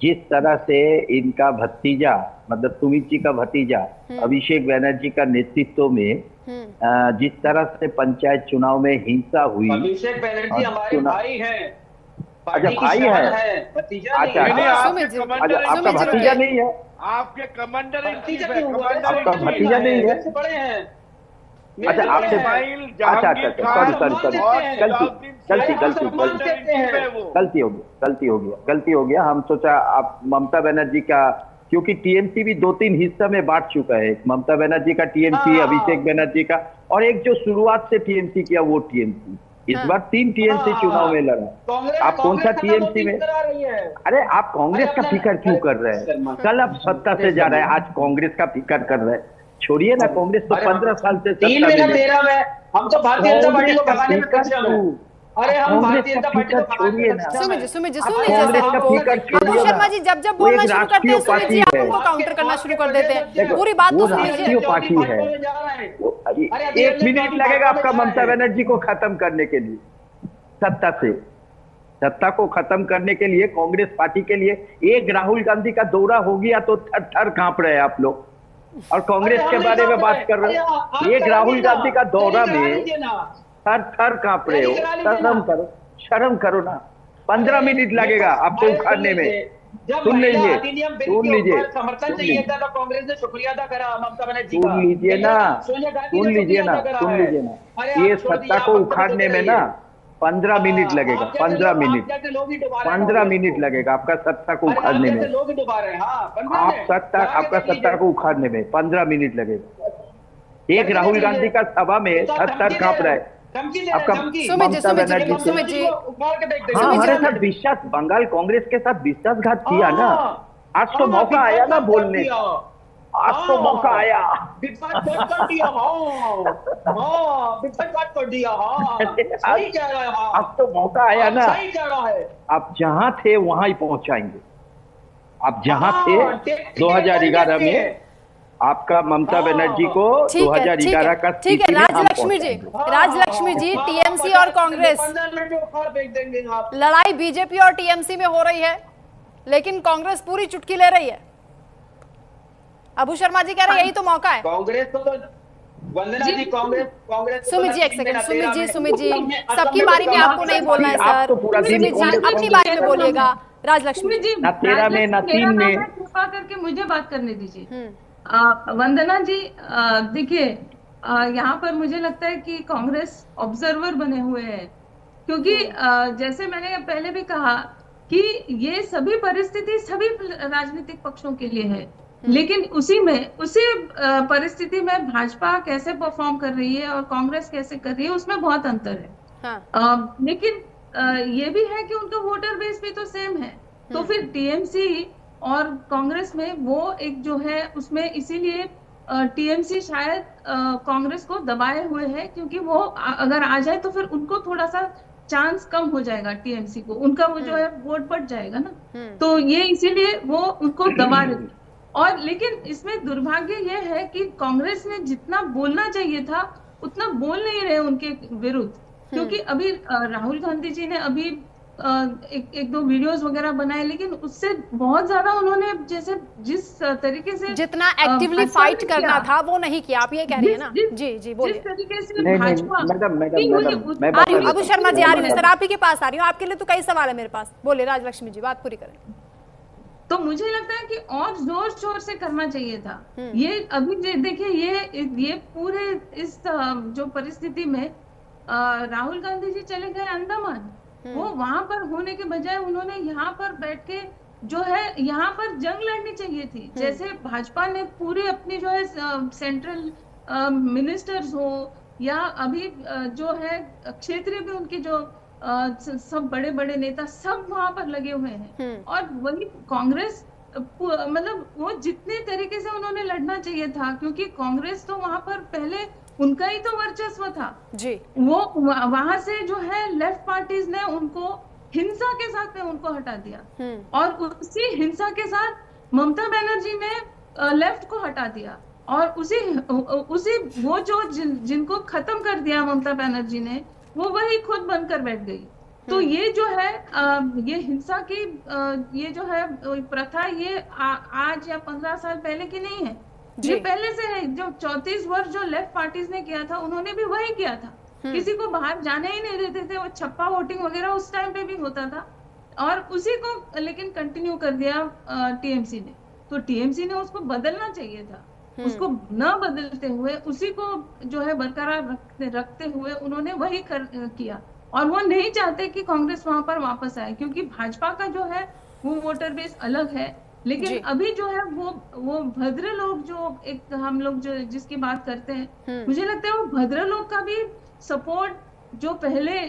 जिस तरह से इनका भतीजा, मतलब सुमित जी का भतीजा अभिषेक बनर्जी का नेतृत्व में जिस तरह से पंचायत चुनाव में हिंसा हुई। अभिषेक बनर्जी हमारे भाई हैं। अच्छा, भाई है, भतीजा अच्छा, आपका भतीजा नहीं है? आपके कमांडर इन चीफ है, आपका भतीजा नहीं है? बड़े हैं। अच्छा, आपसे गलती हो गया। हम सोचा आप ममता बनर्जी का, क्योंकि टीएमसी भी 2-3 हिस्सा में बांट चुका है, ममता बनर्जी का टीएमसी, अभिषेक बनर्जी का, और एक जो शुरुआत से टीएमसी किया वो टीएमसी। इस बार 3 टीएमसी चुनाव में लड़ा। आप कौन सा टीएमसी में? अरे आप कांग्रेस का फिक्र क्यों कर रहे हैं? कल आप सत्ता से जा रहे हैं, आज कांग्रेस का फिक्र कर रहे हैं। छोड़िए ना, कांग्रेस तो 15 साल से 3 में 13 में हम तो भारतीय जनता पार्टी को भगाने में सक्षम हैं। अरे हम भारतीय जनता पार्टी को छोड़िए ना। सुमित जी, अबू शर्मा जी जब बोलना शुरू करते हैं सुमित जी, आप उनको काउंटर करना शुरू कर देते हैं। पूरी बात तो सुन लीजिए। पार्टी है, 1 मिनट लगेगा आपका ममता बनर्जी को खत्म करने के लिए, सत्ता को खत्म करने के लिए, कांग्रेस पार्टी के लिए। एक राहुल गांधी का दौरा हो गया तो थर कांप रहे हैं आप लोग, और कांग्रेस के बारे में बात कर रहे हो। एक राहुल गांधी का दौरा में थर कांप रहे हो, शर्म करो ना। 15 मिनट लगेगा आपको उखाड़ने में। सुन लीजिए समर्थन चाहिए था तो कांग्रेस ने शुक्रिया अदा करा ममता बनर्जी का। सुन लीजिए ना, ये सत्ता को उखाड़ने में ना 15 मिनट लगेगा, 15 मिनट लगेगा आपका सत्ता को उखाड़ने में। आपका सत्ता को उखाड़ने में 15 मिनट लगेगा। एक राहुल गांधी का सभा में थर कांप रहा है आपका ममता बनर्जी से। हमारे साथ विश्वास, बंगाल कांग्रेस के साथ विश्वासघात किया ना। आज तो मौका आया ना बोलने, आज तो मौका आया। अब तो मौका आया ना, आप जहां थे वहां ही पहुंचाएंगे। आप जहां थे 2011 में, आपका ममता बनर्जी को 2011 का ठीक है राजलक्ष्मी जी टीएमसी और कांग्रेस 15 मिनट में उखाड़ फेंक देंगे आप। लड़ाई बीजेपी और टीएमसी में हो रही है, लेकिन कांग्रेस पूरी चुटकी ले रही है। अबू शर्मा जी कह रहे हैं यही तो मौका है। कांग्रेस तो वंदना जी, कांग्रेस सुमित जी एक सेकंड, सुमित जी सबकी बारी में आपको नहीं बोलना है सर। सुमित जी अपनी बारी में बोलिएगा। राजलक्ष्मी जी ना 13 में ना 3 में, कृपा करके मुझे बात करने दीजिए। वंदना जी देखिए, यहाँ पर मुझे लगता है कि कांग्रेस ऑब्जर्वर बने हुए हैं, क्योंकि जैसे मैंने पहले भी कहा कि ये सभी परिस्थिति सभी राजनीतिक पक्षों के लिए है, लेकिन उसी परिस्थिति में भाजपा कैसे परफॉर्म कर रही है और कांग्रेस कैसे कर रही है उसमें बहुत अंतर है। हाँ। लेकिन ये भी है कि उनका वोटर बेस भी तो सेम है, तो फिर टीएमसी और कांग्रेस में वो एक जो है उसमें इसीलिए टीएमसी शायद कांग्रेस को दबाए हुए है, क्योंकि वो अगर आ जाए तो फिर उनको थोड़ा सा चांस कम हो जाएगा, टीएमसी को उनका वो जो है वोट बढ़ जाएगा ना, तो ये इसीलिए वो उनको दबा रही है। और लेकिन इसमें दुर्भाग्य ये है कि कांग्रेस ने जितना बोलना चाहिए था उतना बोल नहीं रहे उनके विरुद्ध, क्योंकि अभी राहुल गांधी जी ने अभी एक दो वीडियोस वगैरह बनाए, लेकिन उससे बहुत ज्यादा उन्होंने जैसे जिस तरीके से जितना एक्टिवली फाइट करना था वो नहीं किया, आप ये कह रही है ना। जी बोलिए। जिस तरीके से भाजपा, अबू शर्मा जी आ रही हूँ सर, आप ही के पास आ रही हूँ, आपके लिए तो कई सवाल है मेरे पास। बोलिए राजलक्ष्मी जी, बात पूरी करें। तो मुझे लगता है कि और जोर शोर से करना चाहिए था ये। अभी देखिए ये पूरे इस जो परिस्थिति में राहुल गांधी जी चले गए अंडमान, वो वहां पर होने के बजाय उन्होंने यहाँ पर बैठ के जो है यहाँ पर जंग लड़नी चाहिए थी। जैसे भाजपा ने पूरी अपनी जो है सेंट्रल मिनिस्टर्स हो या अभी जो है क्षेत्रीय भी उनके जो सब बड़े बड़े नेता सब वहां पर लगे हुए हैं, और वही कांग्रेस मतलब वो जितने तरीके से उन्होंने लड़ना चाहिए था, क्योंकि कांग्रेस तो वहां पर पहले उनका ही तो वर्चस्व था जी। वो वहां से जो है लेफ्ट पार्टीज ने उनको हिंसा के साथ में उनको हटा दिया, और उसी हिंसा के साथ ममता बनर्जी ने लेफ्ट को हटा दिया, और उसी वो जो जिनको खत्म कर दिया ममता बनर्जी ने, वो वही खुद बनकर बैठ गई। तो ये जो है ये हिंसा की ये जो है प्रथा, ये आज या 15 साल पहले की नहीं है, ये पहले से है। जो 34 वर्ष जो लेफ्ट पार्टीज ने किया था, उन्होंने भी वही किया था, किसी को बाहर जाने ही नहीं देते थे, वो छप्पा वोटिंग वगैरह उस टाइम पे भी होता था, और उसी को लेकिन कंटिन्यू कर दिया टीएमसी ने। तो टीएमसी ने उसको बदलना चाहिए था, उसको न बदलते हुए उसी को जो है बरकरार रखते हुए उन्होंने वही किया, और वो नहीं चाहते कि कांग्रेस वहां पर वापस आए, क्योंकि भाजपा का जो है वो वोटर बेस अलग है। लेकिन अभी जो है वो भद्र लोग जो एक हम लोग जो जिसकी बात करते हैं, मुझे लगता है वो भद्र लोग का भी सपोर्ट जो पहले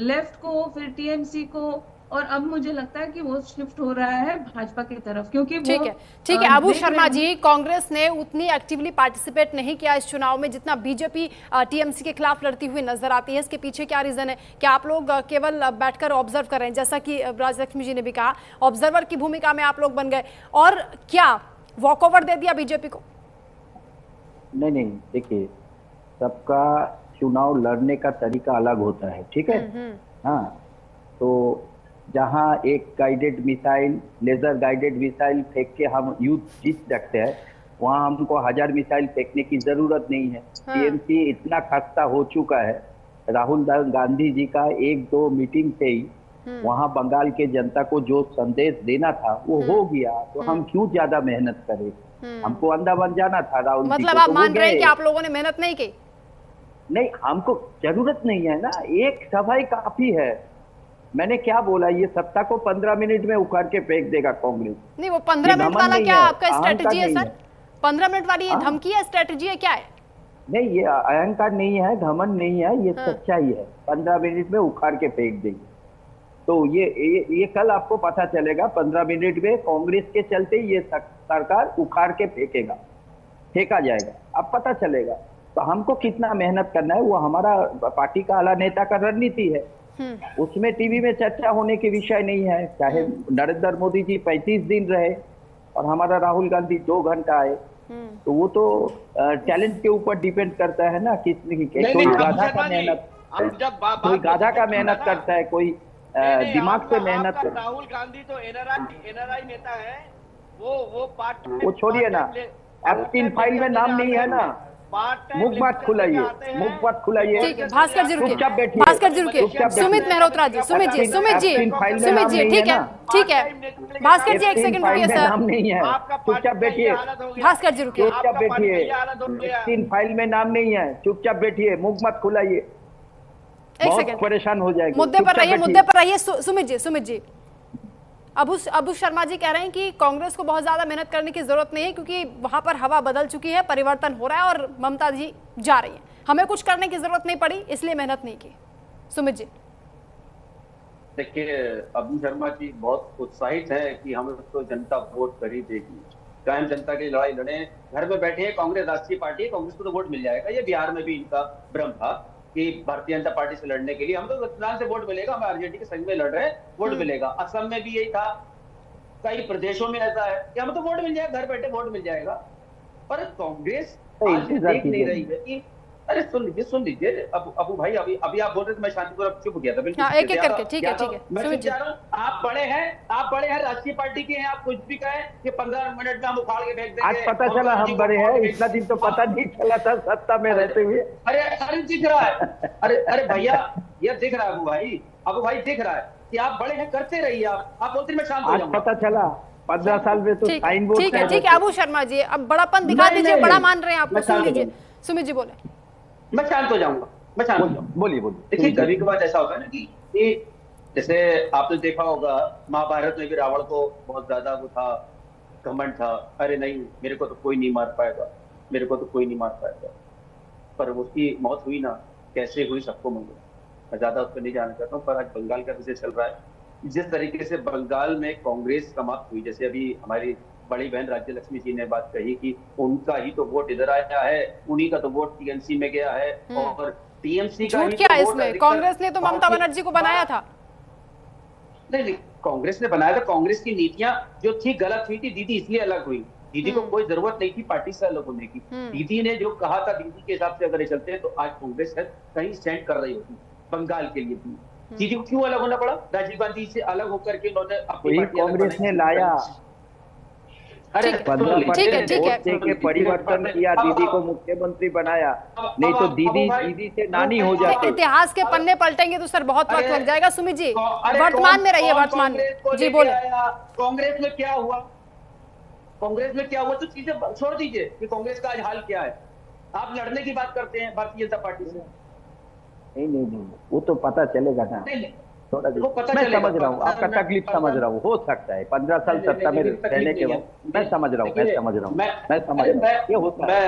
लेफ्ट को फिर टीएमसी को, और अब मुझे लगता है कि वो शिफ्ट हो रहा है भाजपा की तरफ, क्योंकि ठीक है अबू शर्मा जी, कांग्रेस ने उतनी एक्टिवली पार्टिसिपेट नहीं किया इस चुनाव में जितना बीजेपी टीएमसी के खिलाफ लड़ती हुई नजर आती है। इसके पीछे क्या रीजन है? क्या आप लोग केवल बैठकर ऑब्जर्व कर रहे हैं, जैसा कि राजलक्ष्मी जी ने भी कहा, ऑब्जर्वर की भूमिका में आप लोग बन गए, और क्या वॉकओवर दे दिया बीजेपी को? नहीं, देखिए सबका चुनाव लड़ने का तरीका अलग होता है, ठीक है। हाँ, तो जहां एक guided missile, laser guided missile फेंक के हम युद्ध जीत सकते हैं, वहां हमको 1000 मिसाइल फेंकने की जरूरत नहीं है। टीएमसी इतना खस्ता हो चुका है, राहुल गांधी जी का 1-2 मीटिंग से ही वहां बंगाल के जनता को जो संदेश देना था वो हो गया, तो हम क्यों ज्यादा मेहनत करें? हमको अंडमान जाना था राहुल, मतलब आप मान रहे हैं कि आप लोगों ने मेहनत नहीं की? नहीं, हमको जरूरत नहीं है ना, एक सभा ही काफी है। मैंने क्या बोला, ये सत्ता को 15 मिनट में उखाड़ के फेंक देगा कांग्रेस। नहीं, वो 15 मिनट वाला क्या आपका स्ट्रेटेजी है सर? 15 मिनट वाली ये धमकी है, स्ट्रेटेजी है, क्या है? नहीं, ये अहंकार नहीं है, घमंड नहीं है, ये सच्चाई है। 15 मिनट में उखाड़ के फेंक देंगे, तो ये कल आपको पता चलेगा। 15 मिनट में कांग्रेस के चलते ये सरकार उखाड़ के फेंका जाएगा, अब पता चलेगा। तो हमको कितना मेहनत करना है वो हमारा पार्टी का आला नेता का रणनीति है। उसमें टीवी में चर्चा होने के विषय नहीं है। चाहे नरेंद्र मोदी जी 35 दिन रहे और हमारा राहुल गांधी 2 घंटा आए, तो वो तो टैलेंट के ऊपर डिपेंड करता है ना। किसने कोई गाधा का मेहनत, कोई गाधा का मेहनत करता है, कोई दिमाग से मेहनत करता है। राहुल गांधी तो एनआरआई नेता है, वो पार्ट, वो छोड़िए ना, एप्टिन फाइल में नाम नहीं है ना। मुख मत खुलाइए, मुख मत खुलाइए। ठीक है, भास्कर जी रुकिए, चुपचाप बैठिए, भास्कर जी रुकिए, सुमित मेहरोत्रा जी, सुमित जी ठीक है, ठीक है, भास्कर जी एक सेकंड रुकिए सर, नाम नहीं है, चुपचाप बैठिए। भास्कर जी रुकिए, चुपचाप बैठिए, एप्टिन फाइल में नाम नहीं है, चुपचाप बैठिए, मुख मत खुलाइए, एक बहुत सेकंड, परेशान हो जाएगी। मुद्दे पर रहिए, मुद्दे पर रहिए। सुमित जी, अबू शर्मा जी कह रहे हैं कि कांग्रेस को बहुत ज्यादा मेहनत करने की जरूरत नहीं है, क्योंकि वहां पर हवा बदल चुकी है, परिवर्तन हो रहा है और ममता जी जा रही है, हमें कुछ करने की जरूरत नहीं पड़ी, इसलिए मेहनत नहीं की। सुमित जी देखिए, अबू शर्मा जी बहुत उत्साहित है कि हमें तो जनता वोट कर ही देगी, कायम जनता की लड़ाई लड़े, घर में बैठे। कांग्रेस राष्ट्रीय पार्टी है, कांग्रेस को तो वोट मिल जाएगा। ये बिहार में भी इनका भ्रम था कि भारतीय जनता पार्टी से लड़ने के लिए हम तो रतलाम से वोट मिलेगा, हम आरजेडी के संग में लड़ रहे हैं, वोट मिलेगा। असम में भी यही था, कई प्रदेशों में ऐसा है कि हमें तो वोट मिल जाएगा, घर बैठे वोट मिल जाएगा। पर कांग्रेस आज देख नहीं रही है कि अरे सुन लीजिए अबू भाई, अभी आप बोल रहे थे, मैं शांतिपूर्वक चुप गया था। बिल्कुल एक एक करके, ठीक है, मैं चुप जा रहा हूँ। आप बड़े हैं, राष्ट्रीय पार्टी के हैं, आप कुछ भी कहें कि 15 मिनट में हम उखाड़ के फेंक देंगे। आज पता चला हम बड़े हैं, इतना दिन तो पता नहीं चला था सत्ता में रहते हुए। अरे दिख रहा है, अरे भैया ये दिख रहा है अबू भाई दिख रहा है कि आप बड़े हैं, करते रहिए। आप बोलते मैं शांत हो जाऊंगा। पता चला 15 साल में तो साइन बोर्ड। ठीक है अबू शर्मा जी, अब बड़ापन दिखा दीजिए, बड़ा मान रहे हैं आपको। सुन लीजिए, सुमित जी बोले। मैं शांत हो जाऊंगा, मैं शांत हो जाऊंगा। बोलिए। देखिए, कभी कभार ऐसा होता है ना कि जैसे आपने देखा होगा, महाभारत में भी रावण को बहुत ज्यादा वो था, घमंड था, अरे नहीं मेरे को तो कोई नहीं मार पाएगा, मेरे को तो कोई नहीं मार पाएगा। पर उसकी मौत हुई ना, कैसे हुई सबको मालूम। मैं ज्यादा उस पर नहीं जाना चाहता हूँ, पर आज बंगाल का विषय चल रहा है। जिस तरीके से बंगाल में कांग्रेस समाप्त हुई, जैसे अभी हमारी बड़ी बहन राज्य लक्ष्मी जी ने बात कही कि उनका ही तो वोट इधर आया है, उन्हीं का तो वोट टीएमसी में गया है, और टीएमसी का झूठ क्या है इसमें? कांग्रेस ने तो ममता बनर्जी को बनाया था। नहीं, कांग्रेस ने बनाया था। कांग्रेस की नीतियां जो थी गलत हुई थी, दीदी इसलिए अलग हुई। दीदी को कोई जरूरत नहीं थी पार्टी से अलग होने की। दीदी ने जो कहा था, दीदी के हिसाब से अगर चलते हैं तो आज कांग्रेस कहीं स्टैंड कर रही होती बंगाल के लिए भी। दीदी को क्यों अलग होना पड़ा? राजीव गांधी से अलग होकर के उन्होंने अपनी कांग्रेस ने लाया। अरे 15% के परिवर्तन किया, दीदी को मुख्यमंत्री बनाया, नहीं तो दीदी से नानी हो जाती। इतिहास के पन्ने पलटेंगे तो सर बहुत वक्त लग जाएगा। सुमित जी वर्तमान में रहिए, वर्तमान में जी बोले। कांग्रेस में क्या हुआ? कांग्रेस में क्या हुआ तो चीजें छोड़ दीजिए कि कांग्रेस का आज हाल क्या है। आप लड़ने की बात करते हैं भारतीय जनता पार्टी से। नहीं, वो तो पता चलेगा ना। थोड़ा मैं समझ रहा हूँ, आपका तकलीफ समझ रहा हूँ। हो सकता है 15 साल सत्ता में रहने के बाद, मैं समझ रहा हूँ, ये होता है।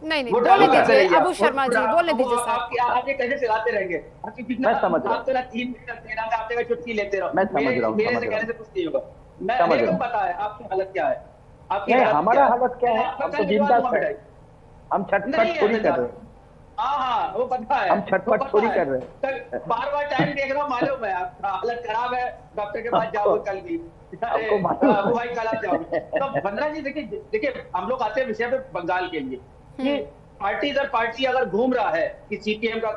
नहीं, बोलने दीजिए अबू शर्मा जी, बोलने दीजिए सर। आप ये कैसे चलाते रहेंगे? मैं समझ रहा हूँ, आप तो 3 मिनट देना, आप छुट्टी लेते रहो। मैं समझ रहा हूँ, मेरे से कहने से कुछ नहीं होगा। मेरे को पता है आपकी हालत क्या है। हमारा हालत क्या है? हम तो बिंदास है, हम छटपट थोड़ी कर रहे हैं। हाँ, वो पता है, हम छटपट थोड़ी कर रहे हैं। बार टाइम देख रहा हूँ, मालूम है आपका हालत खराब है, डॉक्टर के पास जाओ कल भी। वो भाई कल आप जाओ। तो वंदना जी देखिए, हम लोग आते हैं विषय पे बंगाल के लिए कि पार्टी दर पार्टी अगर घूम रहा है कि सीपीएम का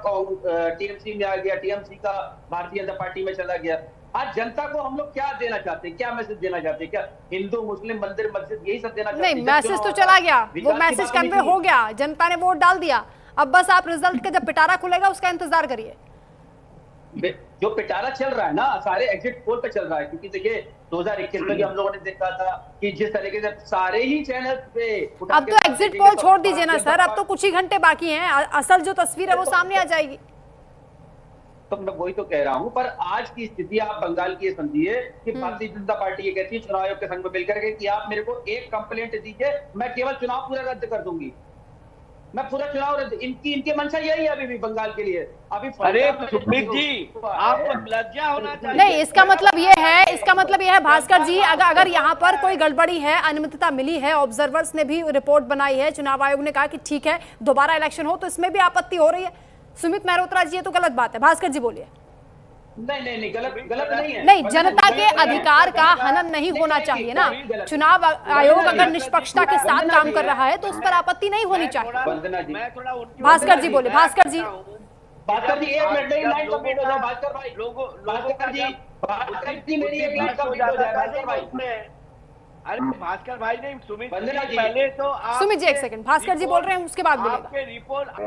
टीएमसी में आ गया, टीएमसी का भारतीय जनता पार्टी में चला गया। आज जनता को हम लोग क्या देना चाहते हैं, क्या मैसेज देना चाहते हैं? क्या हिंदू मुस्लिम मंदिर मस्जिद यही सब देना चाहते हैं? नहीं, मैसेज तो चला गया, वो मैसेज कन्वे हो गया, जनता ने वोट डाल दिया। अब बस आप रिजल्ट का जब पिटारा खुलेगा उसका इंतजार करिए। जो पिटारा चल रहा है ना, सारे एग्जिट पोल पे चल रहा है। क्योंकि देखिए 2021 में भी हम लोगों ने देखा था कि जिस तरीके से सारे ही चैनल पे अब तो एग्जिट पोल छोड़ दीजिए ना सर, अब तो कुछ ही घंटे बाकी हैं, असल जो तस्वीर है वो सामने आ जाएगी। तो मैं वही तो कह रहा हूं। पर आज की स्थिति आप बंगाल की समझिए कि भारतीय जनता पार्टी ये कहती है चुनाव आयोग के संग में मिलकर के कि आप मेरे को एक कंप्लेंट दीजिए, मैं केवल चुनाव पूरा रद्द कर दूंगी, मैं पूरा चुनाव रद्द। इनकी मंशा यही है अभी भी बंगाल के लिए। अभी अरे सुमित जी, आपको लज्जा होना चाहिए। नहीं, इसका मतलब ये है भास्कर जी, अगर यहाँ पर कोई गड़बड़ी है, अनियमितता मिली है, ऑब्जर्वर्स ने भी रिपोर्ट बनाई है, चुनाव आयोग ने कहा कि ठीक है दोबारा इलेक्शन हो, तो इसमें भी आपत्ति हो रही है। सुमित मेहरोत्रा जी, ये तो गलत बात है। भास्कर जी बोलिए। नहीं गलत नहीं है। नहीं, जनता के अधिकार का हनन नहीं होना चाहिए ना। चुनाव आयोग अगर निष्पक्षता के साथ काम कर रहा है तो उस पर आपत्ति नहीं होनी चाहिए। भास्कर जी बोले, भास्कर जी एक मिनट में लाइन कंप्लीट हो जाए। भास्कर भाई, भास्कर जी मेरी एक लाइन कंप्लीट हो जाए। भास्कर भाई, अरे भास्कर भाई नहीं, सुमित वंदना जी, पहले तो आप सुमित जी एक सेकंड, भास्कर जी बोल रहे हैं, उसके बाद बोलेगा।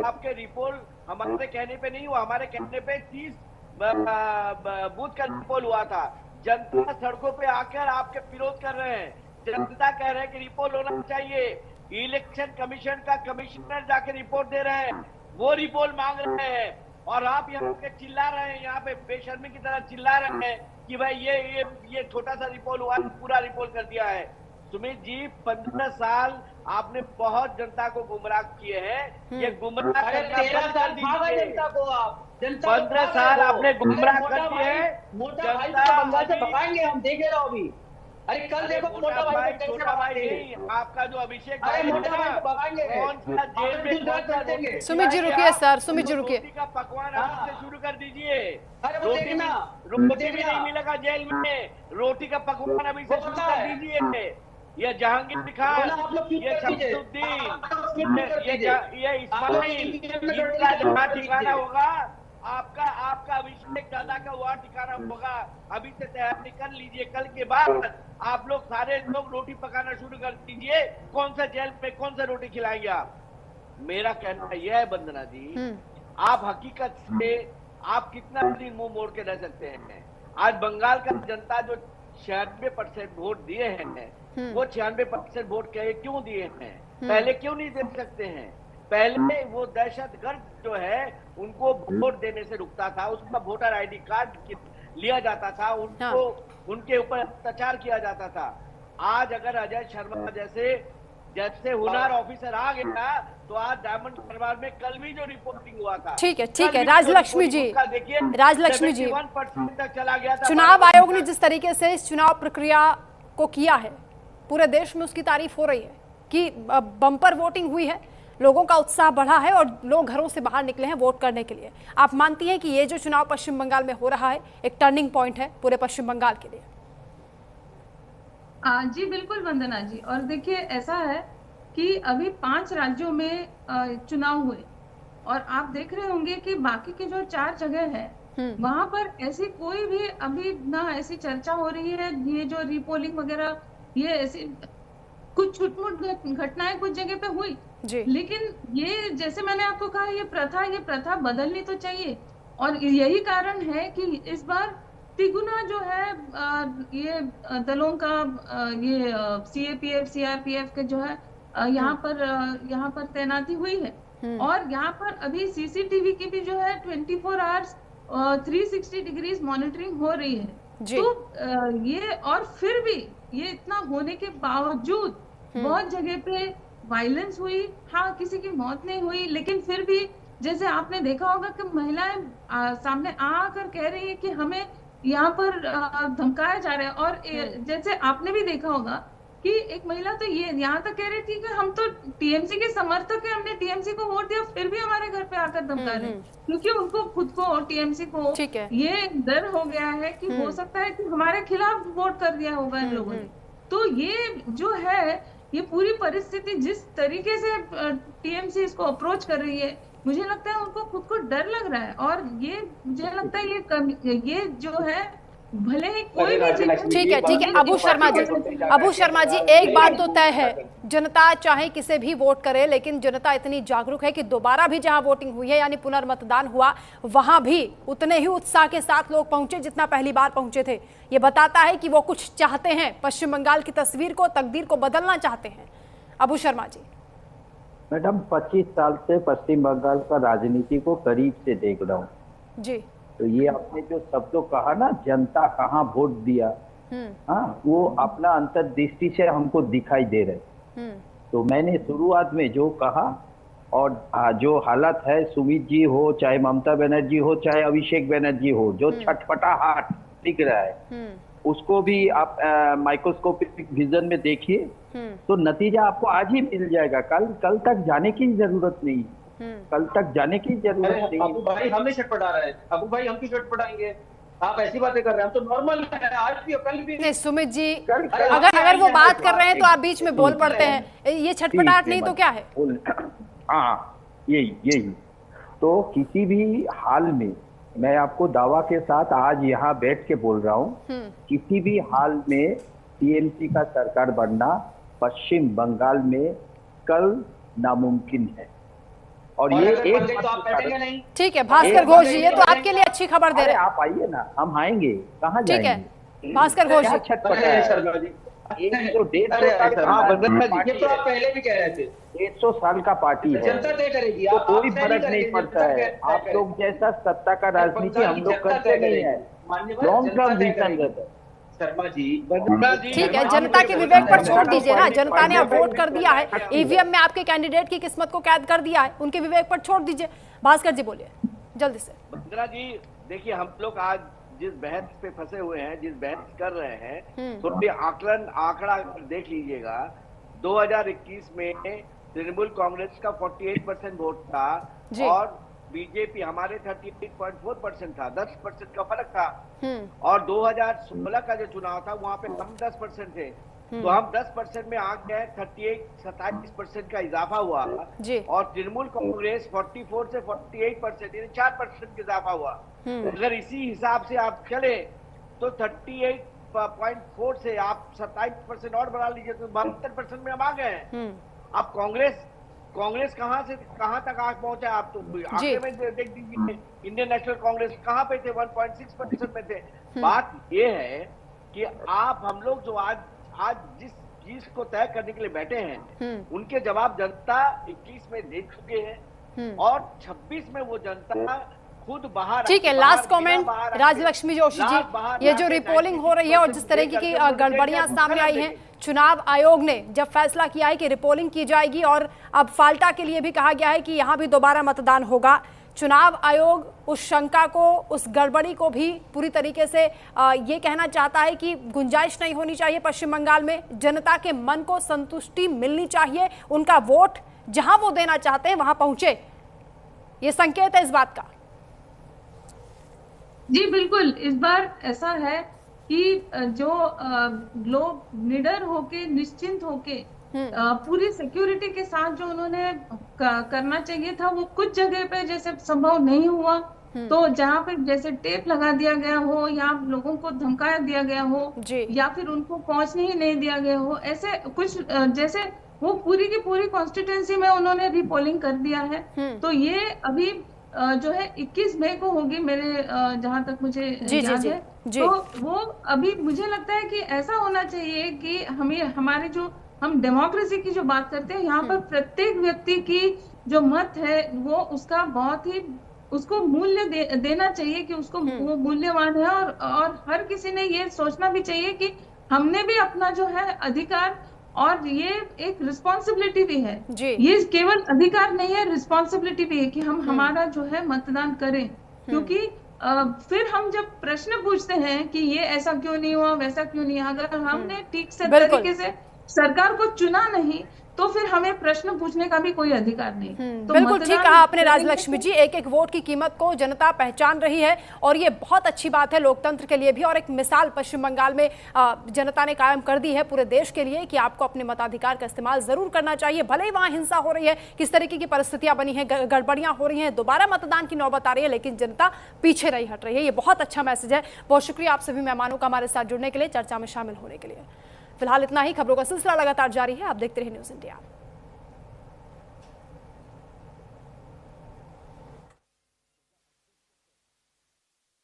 आपके रिपोल हमारे कहने पे नहीं हुआ, हमारे कहने पे 30 बूथ का रिपोल हुआ था। जनता सड़कों पे आकर आपके विरोध कर रहे हैं। जनता कह रहे हैं कि रिपोल होना चाहिए। इलेक्शन कमीशन का कमिश्नर जाके रिपोर्ट दे रहे हैं, वो रिपोल मांग रहे हैं, और आप यहाँ पे चिल्ला रहे हैं, यहाँ पे बेशर्मी की तरह चिल्ला रहे हैं कि भाई ये छोटा सा रिपोल हुआ, पूरा रिपोल कर दिया है। सुमित जी, 15 साल आपने बहुत जनता को गुमराह किए हैं। ये गुमराह अरे 13 साल भागा जनता को आप। 15 साल आपने गुमराह कर दिए हैं। मोटा भाई को बंगाल से भगाएंगे हम, देखे रहो अभी। अरे कल देखो मोटा भाई को कैसे भगाएंगे। आपका जो अभिषेक, अरे मोटा भाई को भगाएंगे, कौन सा जेल में कर देंगे। सुमित जी रुकिए सर, सुमित जी रुकिए। रोटी का पकवान अभी से शुरू कर दीजिए। अरे वो देखना, रोटी भी नहीं मिलेगा जेल में, रोटी का पकवान अभी से शुरू कर दीजिए। ये जहांगीर खान, ये शमसुद्दीन, ये इस्माइल, इनका जहाँ ठिकाना होगा, आपका अभिषेक दादा का वहाँ ठिकाना होगा। अभी से तैयारी कर लीजिए, कल के बाद आप लोग सारे लोग रोटी पकाना शुरू कर दीजिए। कौन सा जेल में कौन सा रोटी खिलाएंगे आप? मेरा कहना यह है वंदना जी, आप हकीकत से आप कितना दिन मुंह मोड़ के रह सकते हैं? आज बंगाल का जनता जो 96% वोट दिए हैं, वो 96% वोट क्यों दिए हैं? पहले क्यों नहीं दे सकते हैं? पहले वो दहशतगर्द जो है उनको वोट देने से रुकता था, उसका वोटर आईडी कार्ड लिया जाता था, उनको उनके ऊपर अत्याचार किया जाता था। आज अगर अजय शर्मा जैसे हुनर ऑफिसर आ गया तो आज डायमंड दरबार में कल भी जो रिपोर्टिंग हुआ था, ठीक है राजलक्ष्मी जी, राजलक्ष्मी जी, 71% तक चला गया था। चुनाव आयोग ने जिस तरीके से इस चुनाव प्रक्रिया को किया है, पूरे देश में उसकी तारीफ हो रही है कि बम्पर वोटिंग हुई है, लोगों का उत्साह बढ़ा है और लोग घरों से बाहर निकले हैं वोट करने के लिए। आप मानती हैं कि ये जो चुनाव पश्चिम बंगाल में हो रहा है एक टर्निंग पॉइंट है पूरे पश्चिम बंगाल के लिए? जी बिल्कुल वंदना जी, और देखिए ऐसा है कि अभी 5 राज्यों में चुनाव हुए और आप देख रहे होंगे कि बाकी के जो 4 जगह है वहां पर ऐसी कोई भी अभी ना ऐसी चर्चा हो रही है। ये जो रीपोलिंग वगैरह, ये ऐसी कुछ छुटमुट घटनाएं कुछ जगह पे हुई जी, लेकिन ये जैसे मैंने आपको कहा ये प्रथा बदलनी तो चाहिए। और यही कारण है कि इस बार तिगुना जो है ये दलों का ये CAPF CRPF के जो है यहाँ पर तैनाती हुई है, और यहाँ पर अभी CCTV की भी जो है 24 आवर्स 360 डिग्रीज मॉनिटरिंग हो रही है जी। तो ये और फिर भी ये इतना होने के बावजूद बहुत जगह पे वायलेंस हुई। हाँ, किसी की मौत नहीं हुई, लेकिन फिर भी जैसे आपने देखा होगा कि महिलाएं सामने आकर कह रही है कि हमें यहाँ पर धमकाया जा रहा है। और जैसे आपने भी देखा होगा कि एक महिला तो ये यहाँ तक कह रही थी कि हम तो TMC के समर्थक हैं, हमने TMC को वोट दिया, फिर भी हमारे घर पे आकर धमका रहे हैं, क्योंकि उनको खुद को TMC को ये डर हो गया है कि हो सकता है कि हमारे खिलाफ वोट कर दिया होगा इन लोगों ने। तो ये जो है, ये पूरी परिस्थिति जिस तरीके से TMC इसको अप्रोच कर रही है, मुझे लगता है उनको खुद को डर लग रहा है। और ये मुझे लगता है ये जो है भले ही कोई भी ठीक है अबू शर्मा जी एक बात तो तय है, जनता चाहे किसे भी वोट करे, लेकिन जनता इतनी जागरूक है कि दोबारा भी जहां वोटिंग हुई है यानी पुनर्मतदान हुआ, वहां भी उतने ही उत्साह के साथ लोग पहुंचे जितना पहली बार पहुंचे थे। ये बताता है कि वो कुछ चाहते हैं, पश्चिम बंगाल की तस्वीर को, तकदीर को बदलना चाहते हैं। अबू शर्मा जी। मैडम 25 साल से पश्चिम बंगाल का राजनीति को करीब से देख रहा हूँ जी। तो ये आपने जो शब्दों कहा ना, जनता कहाँ वोट दिया, हाँ, वो अपना अंतर्दृष्टि से हमको दिखाई दे रहे। तो मैंने शुरुआत में जो कहा और जो हालत है, सुमित जी हो, चाहे ममता बनर्जी हो, चाहे अभिषेक बनर्जी हो, जो छटपटाहट दिख रहा है, उसको भी आप माइक्रोस्कोपिक विजन में देखिए तो नतीजा आपको आज ही मिल जाएगा। कल तक जाने की जरूरत नहीं, कल तक जाने की जरूरत नहीं। अबू भाई हमें छटपटा रहे हैं, अबू भाई हम क्यों छटपटाएंगे? आप ऐसी बातें कर रहे हैं, हम तो नॉर्मल है, आज भी और कल भी। नहीं सुमित जी, अगर वो बात कर रहे हैं तो आप बीच में बोल पड़ते हैं, ये छटपटाहट नहीं तो क्या है? हाँ, यही तो किसी भी हाल में, मैं आपको दावा के साथ आज यहाँ बैठ के बोल रहा हूँ, किसी भी हाल में टीएमसी का सरकार बनना पश्चिम बंगाल में कल नामुमकिन है। और ये एक तो आप बैठेंगे नहीं। ठीक है भास्कर घोष जी, ये तो आपके लिए अच्छी खबर दे रहे हैं। आप आइए ना, हम आएंगे, कहाँ जाएंगे? ठीक है भास्कर घोष जी, शर्मा जी, ये तो 150 आप पहले भी कह रहे थे, 150 साल का पार्टी है, जनता तय करेगी, तो कोई फर्क नहीं पड़ता है। आप लोग जैसा सत्ता का राजनीति हम लोग करते नहीं है, लॉन्ग टर्म विजन रहता है। शर्मा जी, ठीक है, जनता के विवेक पर छोड़ दीजिए ना, जनता ने अब वोट कर दिया है, ईवीएम में आपके कैंडिडेट की किस्मत को कैद कर दिया है, उनके विवेक पर छोड़ दीजिए। भास्कर जी बोलिए जल्दी से। बंदना जी देखिए, हम लोग आज जिस बहस पे फंसे हुए हैं, जिस बहस कर रहे हैं, थोड़ी आंकड़ा देख लीजिएगा। 2021 में तृणमूल कांग्रेस का 48% वोट था और बीजेपी हमारे 38.4% था, 10% का फर्क था। और 2016 का जो चुनाव था वहां पे हम 10% थे, तो हम 10% में आ गए, 27% का इजाफा हुआ। और तृणमूल कांग्रेस 44 से 48% यानी 4% का इजाफा हुआ। अगर इसी हिसाब से आप चले तो 38.4 से आप 27% और बढ़ा लीजिए तो 72% में हम आ गए हैं। अब कांग्रेस कहां से कहां तक आज पहुंचा, आप तो आगे में देख दीजिए। इंडियन नेशनल कांग्रेस कहां पे थे, 1.6% में थे। बात ये है कि हम लोग जो आज जिस चीज को तय करने के लिए बैठे हैं, उनके जवाब जनता 21 में दे चुके हैं और 26 में वो जनता खुद बाहर। ठीक है, लास्ट कमेंट राजलक्ष्मी जोशी जी, ये जो रिपोलिंग हो रही है और जिस तरह की गड़बड़ियां सामने आई हैं, चुनाव आयोग ने जब फैसला किया है कि रिपोलिंग की जाएगी और अब फाल्टा के लिए भी कहा गया है कि यहां भी दोबारा मतदान होगा, चुनाव आयोग उस शंका को, उस गड़बड़ी को भी पूरी तरीके से ये कहना चाहता है कि गुंजाइश नहीं होनी चाहिए पश्चिम बंगाल में, जनता के मन को संतुष्टि मिलनी चाहिए, उनका वोट जहां वो देना चाहते हैं वहां पहुंचे, ये संकेत है इस बात का। जी बिल्कुल, इस बार ऐसा है कि जो लोग निडर होके, निश्चिंत होके, पूरी सिक्योरिटी के साथ जो उन्होंने करना चाहिए था, वो कुछ जगह पे जैसे संभव नहीं हुआ। तो जहाँ पे जैसे टेप लगा दिया गया हो या लोगों को धमकाया दिया गया हो या फिर उनको पहुंचने ही नहीं दिया गया हो, ऐसे कुछ जैसे वो पूरी की पूरी कॉन्स्टिट्यूंसी में उन्होंने रिपोलिंग कर दिया है। तो ये अभी जो है 21 मई को होगी, मेरे जहां तक मुझे याद है। तो वो अभी मुझे लगता है कि ऐसा होना चाहिए कि हमारे जो हम डेमोक्रेसी की जो बात करते हैं, यहाँ पर प्रत्येक व्यक्ति की जो मत है वो उसका बहुत ही उसको मूल्य देना चाहिए कि उसको वो मूल्यवान है। और हर किसी ने ये सोचना भी चाहिए कि हमने भी अपना जो है अधिकार, और ये एक रिस्पॉन्सिबिलिटी भी है, ये केवल अधिकार नहीं है, रिस्पॉन्सिबिलिटी भी है कि हम हमारा जो है मतदान करें। क्योंकि फिर हम जब प्रश्न पूछते हैं कि ये ऐसा क्यों नहीं हुआ, वैसा क्यों नहीं, अगर हमने ठीक से तरीके से सरकार को चुना नहीं तो फिर हमें प्रश्न पूछने का भी कोई अधिकार नहीं। तो बिल्कुल ठीक कहा आपने राजलक्ष्मी जी, एक एक वोट की कीमत को जनता पहचान रही है और ये बहुत अच्छी बात है लोकतंत्र के लिए भी, और एक मिसाल पश्चिम बंगाल में जनता ने कायम कर दी है पूरे देश के लिए कि आपको अपने मताधिकार का इस्तेमाल जरूर करना चाहिए, भले ही वहां हिंसा हो रही है, किस तरीके की परिस्थितियां बनी है, गड़बड़ियां हो रही हैं, दोबारा मतदान की नौबत आ रही है, लेकिन जनता पीछे नहीं हट रही है। ये बहुत अच्छा मैसेज है। बहुत शुक्रिया आप सभी मेहमानों का हमारे साथ जुड़ने के लिए, चर्चा में शामिल होने के लिए। फिलहाल इतना ही, खबरों का सिलसिला लगातार जारी है, आप देखते रहिए न्यूज़ इंडिया।